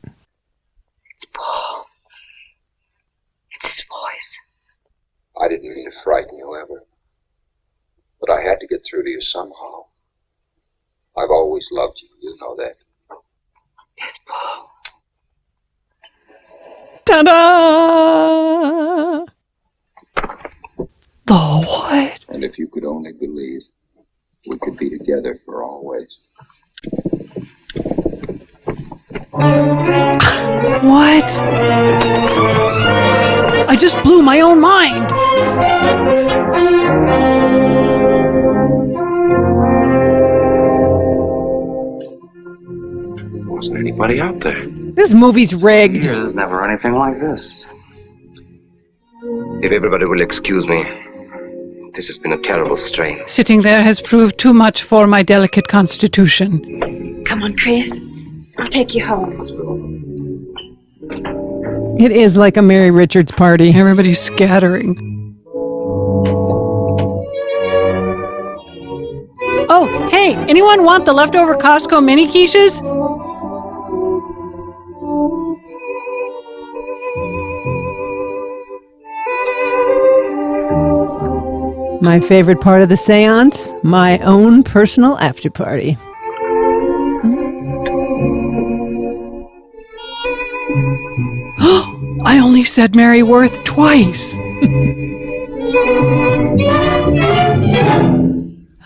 it's Paul. It's his voice. I didn't mean to frighten you ever. But I had to get through to you somehow. I've always loved you, you know that. Yes, Paul. Ta-da! The what? And if you could only believe, we could be together for always. What? I just blew my own mind. Wasn't anybody out there. This movie's rigged. There's never anything like this. If everybody will excuse me, this has been a terrible strain. Sitting there has proved too much for my delicate constitution. Come on, Chris. I'll take you home. It is like a Mary Richards party. Everybody's scattering. Oh, hey, anyone want the leftover Costco mini quiches? My favorite part of the seance, my own personal after party. I only said Mary Worth twice.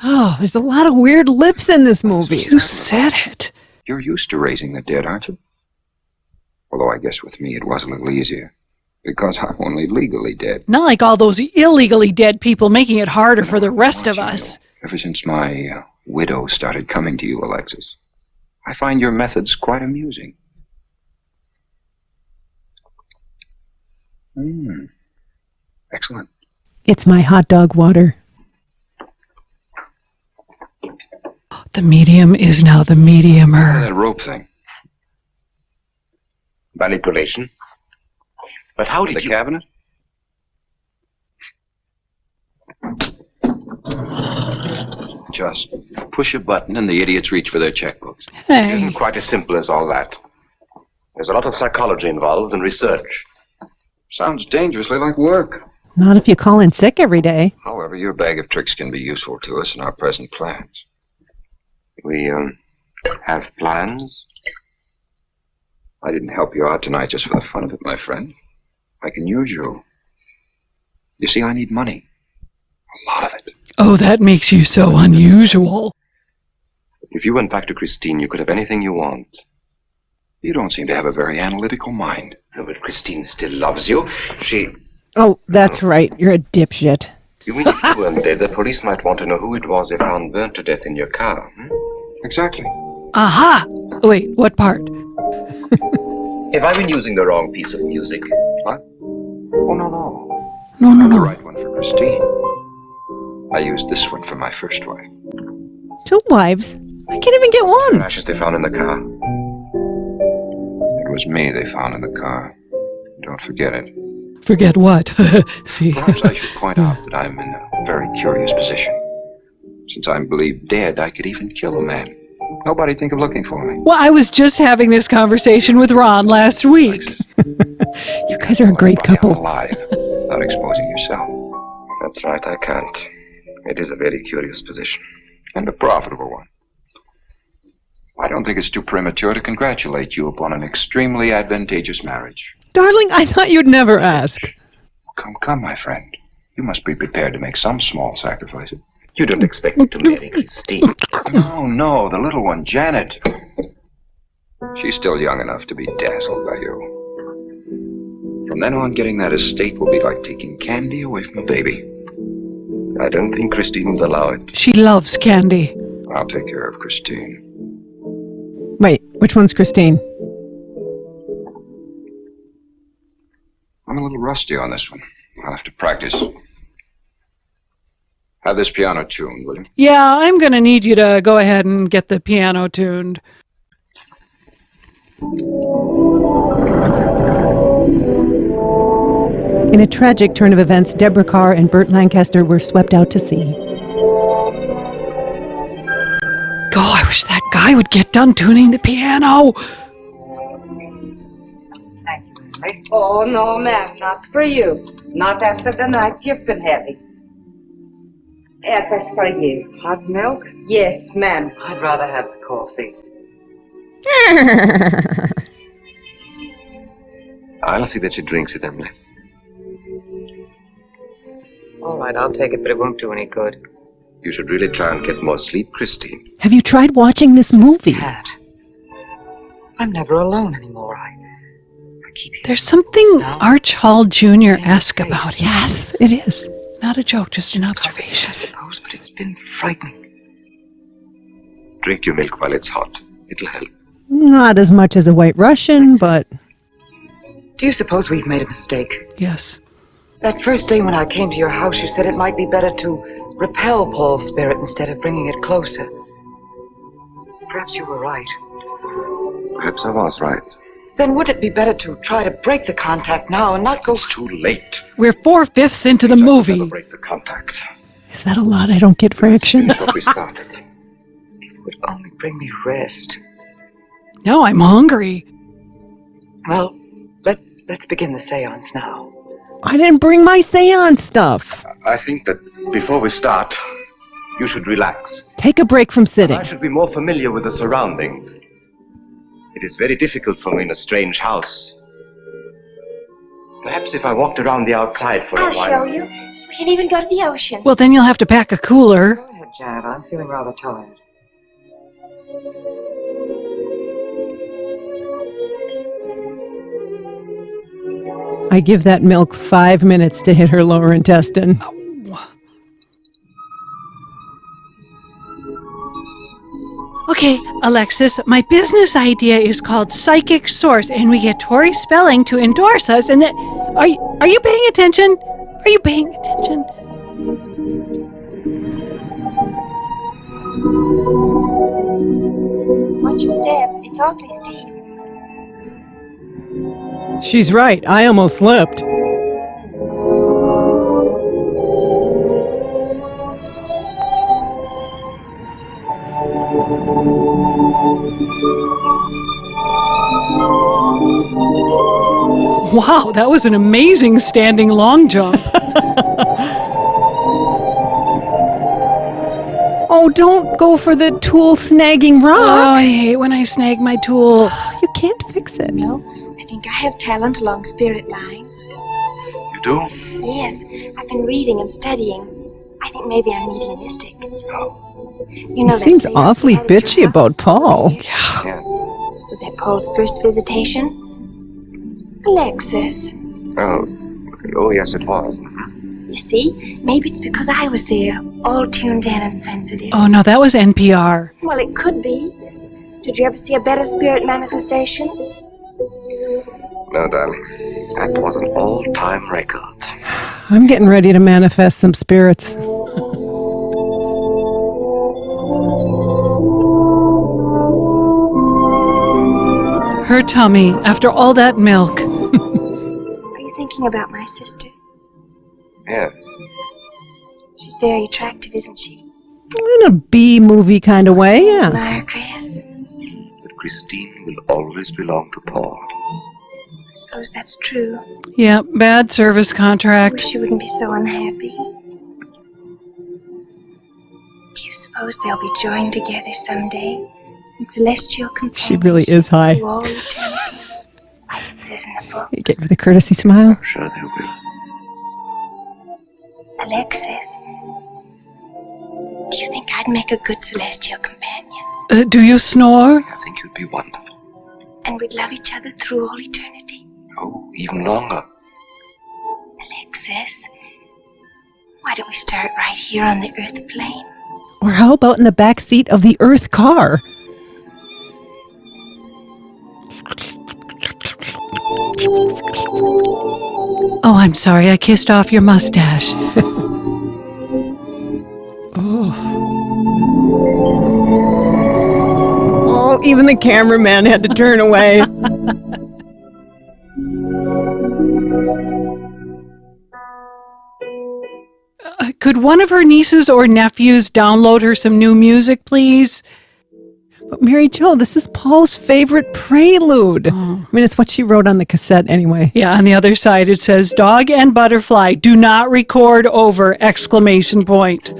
Oh, there's a lot of weird lips in this movie. You said it. You're used to raising the dead, aren't you? Although I guess with me it was a little easier, because I'm only legally dead. Not like all those illegally dead people making it harder for the rest of us. Ever since my widow started coming to you, Alexis, I find your methods quite amusing. Excellent. It's my hot dog water. The medium is now the mediumer. That rope thing. Manipulation. But how did The you... cabinet? Just push a button and the idiots reach for their checkbooks. It Hey, isn't quite as simple as all that. There's a lot of psychology involved and research. Sounds dangerously like work. Not if you call in sick every day. However, your bag of tricks can be useful to us in our present plans. We, have plans? I didn't help you out tonight just for the fun of it, my friend. I can use you. You see, I need money. A lot of it. oh, that makes you so unusual. If you went back to Christine, you could have anything you want. You don't seem to have a very analytical mind. No, but Christine still loves you. She... Oh, that's right. You're a dipshit. You mean if you weren't dead, the police might want to know who it was they found burnt to death in your car, Exactly. Aha! Wait, what part? Have I been using the wrong piece of music? What? Oh, no. No, no, The no. right one for Christine. I used this one for my first wife. 2 wives? I can't even get The one. ashes they found in the car. It was me they found in the car. Don't forget it. Forget what? See? Perhaps I should point out that I'm in a very curious position. Since I'm believed dead, I could even kill a man. Nobody'd think of looking for me. Well, I was just having this conversation with Ron last week. You guys are a great Find out couple. alive, without exposing yourself. That's right, I can't. It is a very curious position. And a profitable one. I don't think it's too premature to congratulate you upon an extremely advantageous marriage. Darling, I thought you'd never ask. Come, my friend. You must be prepared to make some small sacrifices. You don't expect me to marry Christine. No, the little one, Janet. She's still young enough to be dazzled by you. From then on, getting that estate will be like taking candy away from a baby. I don't think Christine would allow it. She loves candy. I'll take care of Christine. Wait, which one's Christine? I'm a little rusty on this one. I'll have to practice. Have this piano tuned, will you? Yeah, I'm going to need you to go ahead and get the piano tuned. In a tragic turn of events, Deborah Carr and Burt Lancaster were swept out to sea. God, I wish that guy would get done tuning the piano. Oh, no, ma'am, not for you. Not after the nights you've been having. That's for you. Hot milk? Yes, ma'am. I'd rather have the coffee. I'll see that she drinks it, Emily. All right, I'll take it, but it won't do any good. You should really try and get more sleep, Christine. Have you tried watching this movie? Cat. I'm never alone anymore. I keep hearing There's something Arch Hall Jr.-esque about it. Yes, it is. Not a joke, just an observation. I suppose, but it's been frightening. Drink your milk while it's hot. It'll help. Not as much as a White Russian, but... Do you suppose we've made a mistake? Yes. That first day when I came to your house, you said it might be better to repel Paul's spirit instead of bringing it closer. Perhaps you were right. Perhaps I was right. Then would it be better to try to break the contact now and not go... It's too late. We're 4/5 into the Never movie. break the contact. Is that a lot? I don't get fractions. That's what we started. would only bring me rest. Now I'm hungry. Well, let's begin the seance now. I didn't bring my seance stuff. I think that before we start, you should relax. Take a break from sitting. I should be more familiar with the surroundings. It is very difficult for me in a strange house. Perhaps if I walked around the outside for a while. I'll show you. We can even go to the ocean. Well, then you'll have to pack a cooler. Go ahead, Janet. I'm feeling rather tired. I give that milk 5 minutes to hit her lower intestine. Okay, Alexis, my business idea is called Psychic Source, and we get Tori Spelling to endorse us. And are you paying attention? Are you paying attention? Watch your step. It's awfully steep. She's right. I almost slipped. Wow, that was an amazing standing long jump. Oh, don't go for the tool snagging Oh, rock. I hate when I snag my tool. You can't fix it. No, I think I have talent along spirit lines. You do? Yes, I've been reading and studying. I think maybe I'm meeting a mystic. You know He that seems seance awfully we had at bitchy your about Paul. Yeah. Was that Paul's first visitation? Alexis. Oh, yes, it was. You see, maybe it's because I was there, all tuned in and sensitive. Oh, no, that was NPR. Well, it could be. Did you ever see a better spirit manifestation? No, darling. That was an all-time record. I'm getting ready to manifest some spirits. Her tummy, after all that milk. Are you thinking about my sister? Yeah. She's very attractive, isn't she? In a B-movie kind of way, yeah. Admire Chris. But Christine will always belong to Paul. I suppose that's true. Yeah, bad service I contract. wish she wouldn't be so unhappy. Do you suppose they'll be joined together someday in celestial companions? She really is high. Through all eternity, like it says in the book. You get with a courtesy smile. I'm sure they will. Alexis, do you think I'd make a good celestial companion? Do you snore? I think you'd be wonderful. And we'd love each other through all eternity? Oh, even longer. Alexis, why don't we start right here on the Earth plane? Or how about in the back seat of the Earth car? Oh, I'm sorry, I kissed off your mustache. Oh, even the cameraman had to turn away. Could one of her nieces or nephews download her some new music, please? But Mary Jo, this is Paul's favorite prelude. I mean, it's what she wrote on the cassette anyway. Yeah, on the other side it says, "Dog and butterfly, do not record over!" Exclamation point.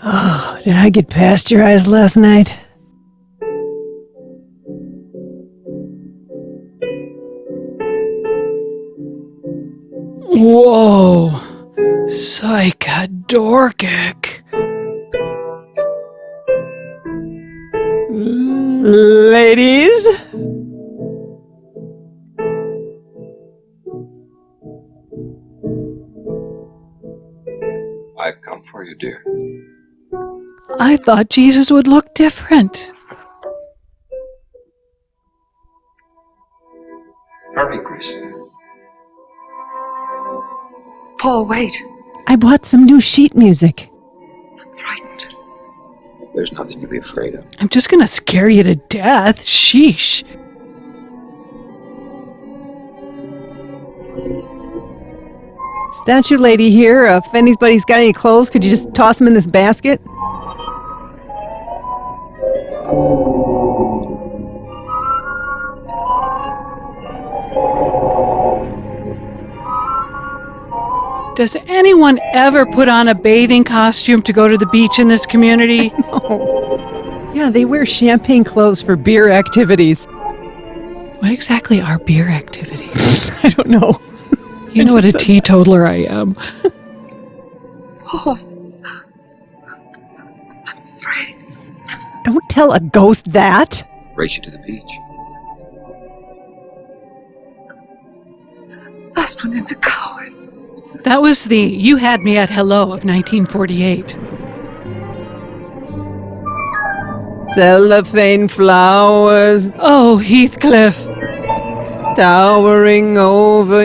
Oh, did I get pasteurized last night? Whoa, psychodorkic. Ladies? I've come for you, dear. I thought Jesus would look different. Hurry, Chris. Paul, wait. I bought some new sheet music. I'm frightened. There's nothing to be afraid of. I'm just gonna scare you to death. Sheesh. Statue lady here. If anybody's got any clothes, could you just toss them in this basket? Does anyone ever put on a bathing costume to go to the beach in this community? No. Yeah, they wear champagne clothes for beer activities. What exactly are beer activities? I don't know. You know what a teetotaler I am. Oh, I'm afraid. Don't tell a ghost that. Race you to the beach. Last one is a coward. That was the You Had Me at Hello of 1948. Cellophane flowers Oh, Heathcliff. towering over.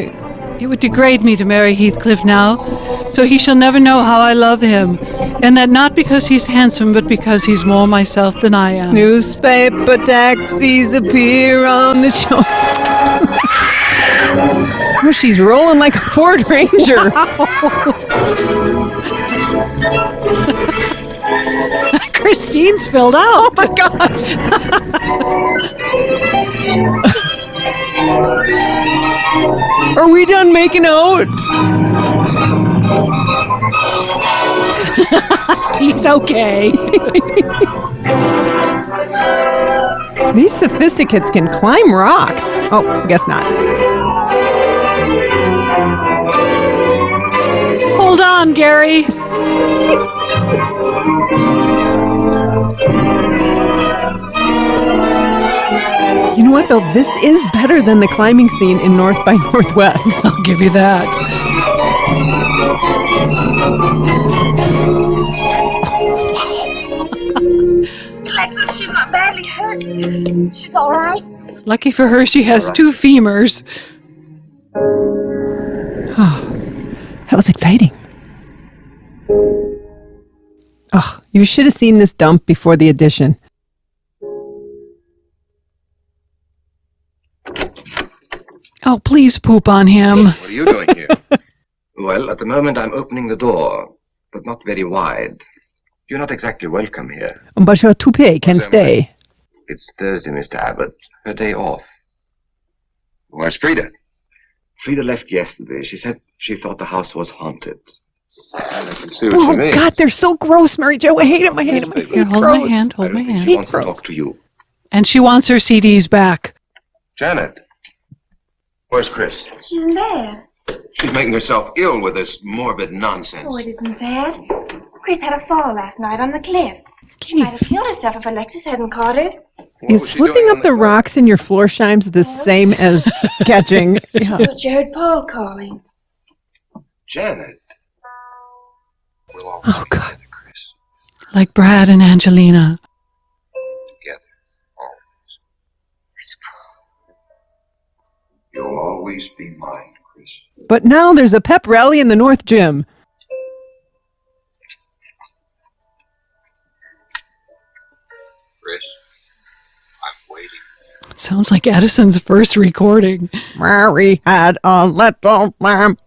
It would degrade me to marry Heathcliff now, so he shall never know how I love him, and that not because he's handsome, but because he's more myself than I am. Newspaper taxis appear on the shore. Oh, she's rolling like a Ford Ranger. Christine's filled out. Oh my gosh. Are we done making out? He's okay. These sophisticates can climb rocks. Oh, guess not. Hold on, Gary. You know what, though? This is better than the climbing scene in North by Northwest. I'll give you that. Alexis, she's not badly hurt. She's all right. Lucky for her, she has 2 femurs. That was exciting. Oh, you should have seen this dump before the addition. Oh, please poop on him. What are you doing here? Well, at the moment I'm opening the door, but not very wide. You're not exactly welcome here. But your toupee can What's stay. It's Thursday, Mr. Abbott. Her day off. Where's Frida? Frida left yesterday. She said she thought the house was haunted. I can see what you Oh, mean. God, they're so gross, Mary Jo. I hate them. I hate them. I hate Here, hold my gross. hand, I hold don't my think hand. she wants to Gross. talk to you. And she wants her CDs back. Janet. Where's Chris? She's in bed. She's making herself ill with this morbid nonsense. Oh, it isn't bad. Chris had a fall last night on the cliff. She might have killed herself if Alexis hadn't caught her. What Is was she slipping doing up on the cliff? rocks in your floor chimes the same as catching? Yeah. But you heard Paul calling. Janet. We'll all Oh, God. together, Chris. Like Brad and Angelina. Together. Always. You'll always be mine, Chris. But now there's a pep rally in the North Gym. Chris, I'm waiting. Sounds like Edison's first recording. Mary had a little lamb.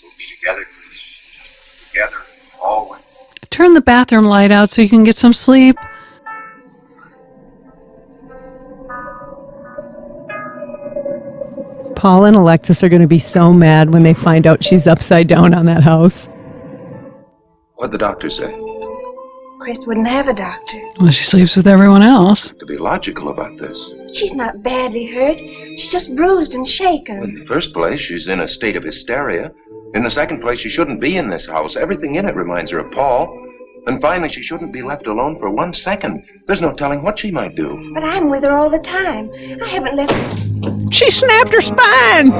We'll be together, Chris. Together, always. Turn the bathroom light out so you can get some sleep. Paul and Alexis are going to be so mad when they find out she's upside down on that house. What'd the doctor say? Chris wouldn't have a doctor. Well, she sleeps with everyone else. To be logical about this. She's not badly hurt. She's just bruised and shaken. In the first place, she's in a state of hysteria. In the second place, she shouldn't be in this house. Everything in it reminds her of Paul. And finally, she shouldn't be left alone for 1 second. There's no telling what she might do. But I'm with her all the time. I haven't left. She snapped her spine.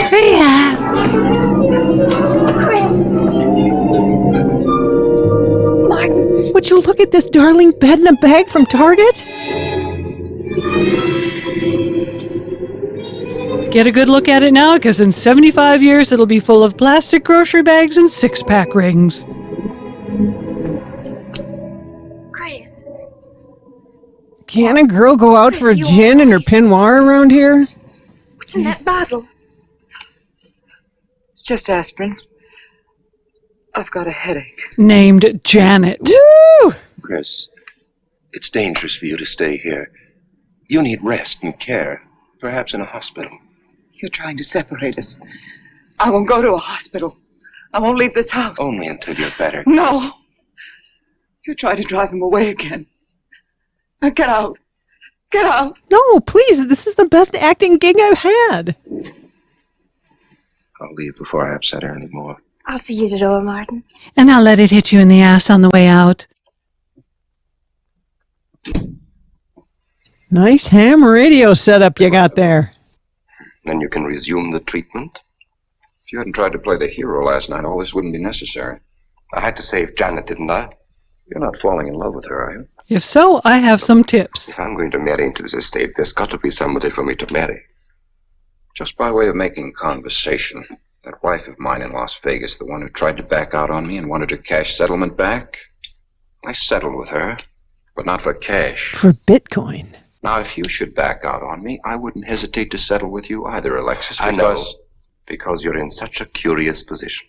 Chris! Chris! Martin! Would you look at this darling bed in a bag from Target? Get a good look at it now, because in 75 years it'll be full of plastic grocery bags and 6-pack rings. Chris! Can a girl go out for a gin and her peignoir around here? What's in that bottle? It's just aspirin. I've got a headache. Named Janet. Woo! Chris, it's dangerous for you to stay here. You need rest and care, perhaps in a hospital. You're trying to separate us. I won't go to a hospital. I won't leave this house. Only until you're better. No. You're trying to drive him away again. Now get out. Get out. No, please. This is the best acting gig I've had. I'll leave before I upset her anymore. I'll see you at the door, Martin. And I'll let it hit you in the ass on the way out. Nice ham radio setup you got there. Then you can resume the treatment. If you hadn't tried to play the hero last night, all this wouldn't be necessary. I had to save Janet, didn't I? You're not falling in love with her, are you? If so, I have some tips. If I'm going to marry into this estate, there's got to be somebody for me to marry. Just by way of making conversation, that wife of mine in Las Vegas, the one who tried to back out on me and wanted her cash settlement back, I settled with her, but not for cash. For Bitcoin. Now, if you should back out on me, I wouldn't hesitate to settle with you either, Alexis, I know, because... because you're in such a curious position.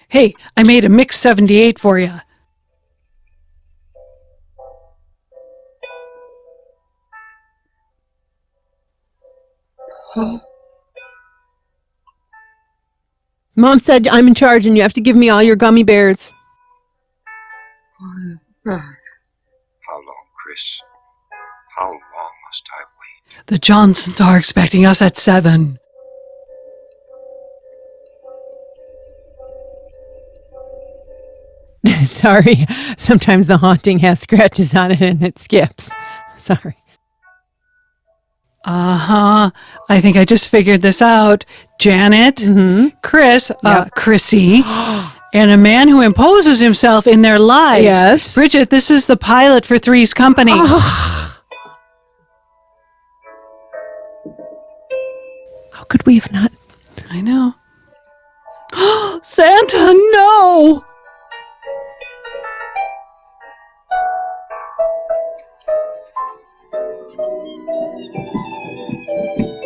Hey, I made a mix 78 for you. Mom said I'm in charge and you have to give me all your gummy bears. How long, Chris? How long must I wait? The Johnsons are expecting us at 7. Sorry, sometimes the haunting has scratches on it and it skips. Sorry. Uh-huh. I think I just figured this out. Janet, Chris, Chrissy, and a man who imposes himself in their lives. Yes. Bridget, this is the pilot for Three's Company. How could we have not? I know. Santa, no!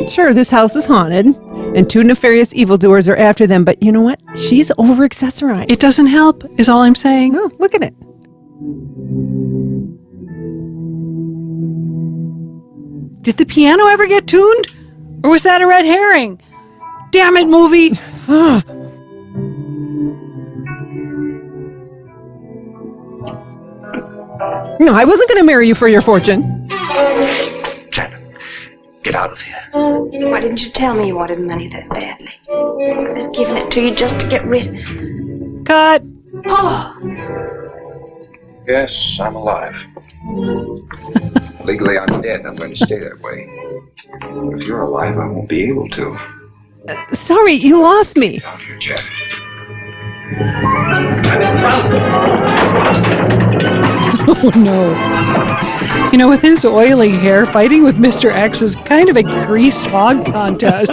Sure, this house is haunted, and 2 nefarious evildoers are after them, but you know what? She's over-accessorized. It doesn't help, is all I'm saying. No, look at it. Did the piano ever get tuned? Or was that a red herring? Damn it, movie! No, I wasn't going to marry you for your fortune. Janet, get out of here. Why didn't you tell me you wanted money that badly? I'd have given it to you just to get rid. Cut! Oh, Yes, I'm alive. Legally, I'm dead. I'm going to stay that way. But if you're alive, I won't be able to. Sorry, you lost me. Down here, Janet. Oh no. You know, with his oily hair, fighting with Mr. X is kind of a greased hog contest.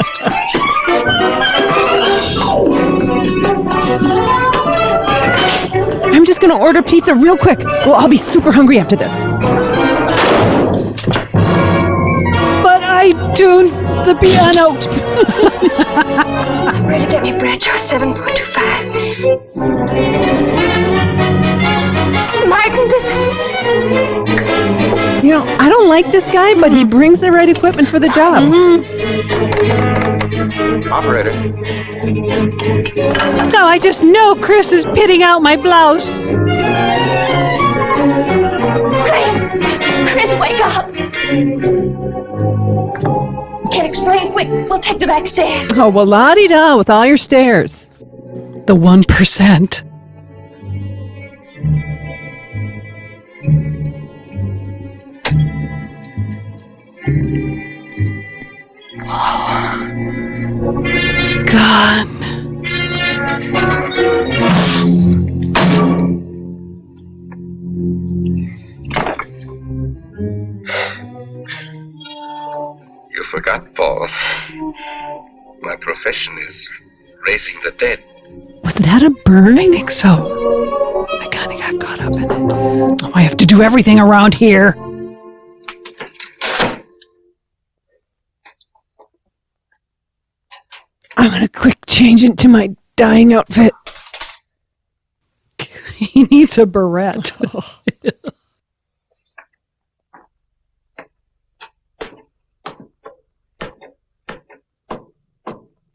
I'm just going to order pizza real quick. Well, I'll be super hungry after this. But I tuned the piano. ready to get me Bradshaw 7.25. Martin, this is... You know, I don't like this guy, but he brings the right equipment for the job. Operator. No, I just know Chris is pitting out my blouse. Chris, wake up! Can't explain. Quick, we'll take the back stairs. Oh, well, la-di-da with all your stairs. The 1%. God. You forgot, Paul. My profession is raising the dead. Was that a bird? I think so. I kind of got caught up in it. Oh, I have to do everything around here. I'm gonna quick change into my dying outfit. He needs a beret.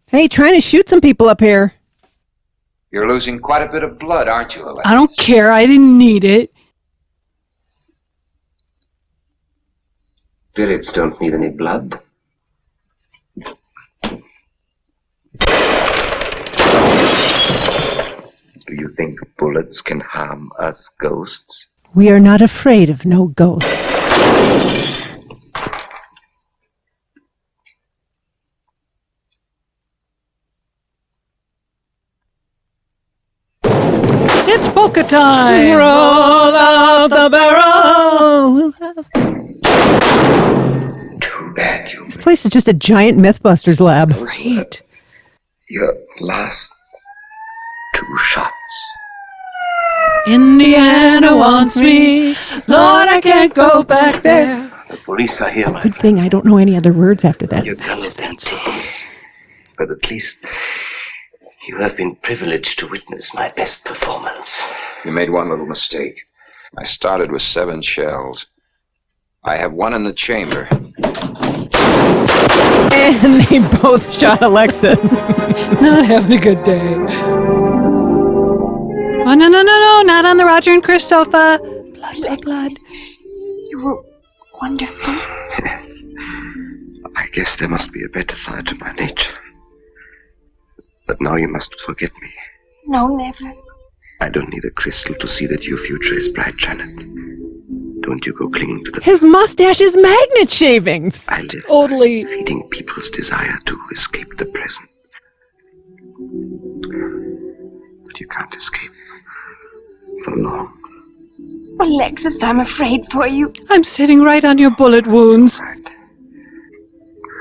Hey, trying to shoot some people up here. You're losing quite a bit of blood, aren't you, Alexis? I don't care. I didn't need it. Spirits don't need any blood. Do you think bullets can harm us ghosts? We are not afraid of no ghosts. It's polka time. Roll out the barrel. We'll have... Too bad you This place is just a giant Mythbusters lab. Great. Your last 2 shots. Indiana wants me. Lord, I can't go back there. The police are here, my Good thing I don't know any other words after that. Your gun is empty. But at least you have been privileged to witness my best performance. You made one little mistake. I started with 7 shells. I have 1 in the chamber. And they both shot Alexis. Not having a good day. Oh, no, not on the Roger and Chris sofa. Blood, blood. You were wonderful. Yes. I guess there must be a better side to my nature. But now you must forget me. No, never. I don't need a crystal to see that your future is bright, Janet. Don't you go clinging to the... His mustache is magnet shavings. I live Totally. by feeding people's desire to escape the present. But you can't escape for long. Alexis, I'm afraid for you. I'm sitting right on your bullet wounds. Right.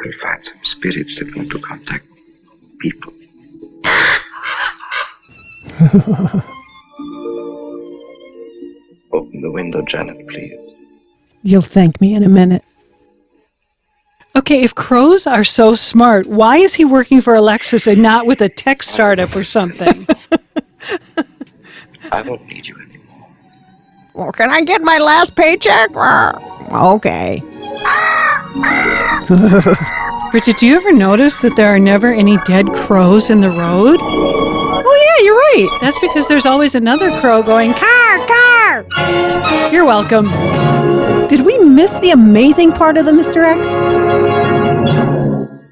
I'll find some spirits that want to contact people. Open the window, Janet, please. You'll thank me in a minute. Okay, if crows are so smart, why is he working for Alexis and not with a tech startup or something? I won't need you anymore. Well, can I get my last paycheck? Okay. Bridget, do you ever notice that there are never any dead crows in the road? Oh, yeah, you're right. That's because there's always another crow going, car, car! You're welcome. Did we miss the amazing part of the Mr. X?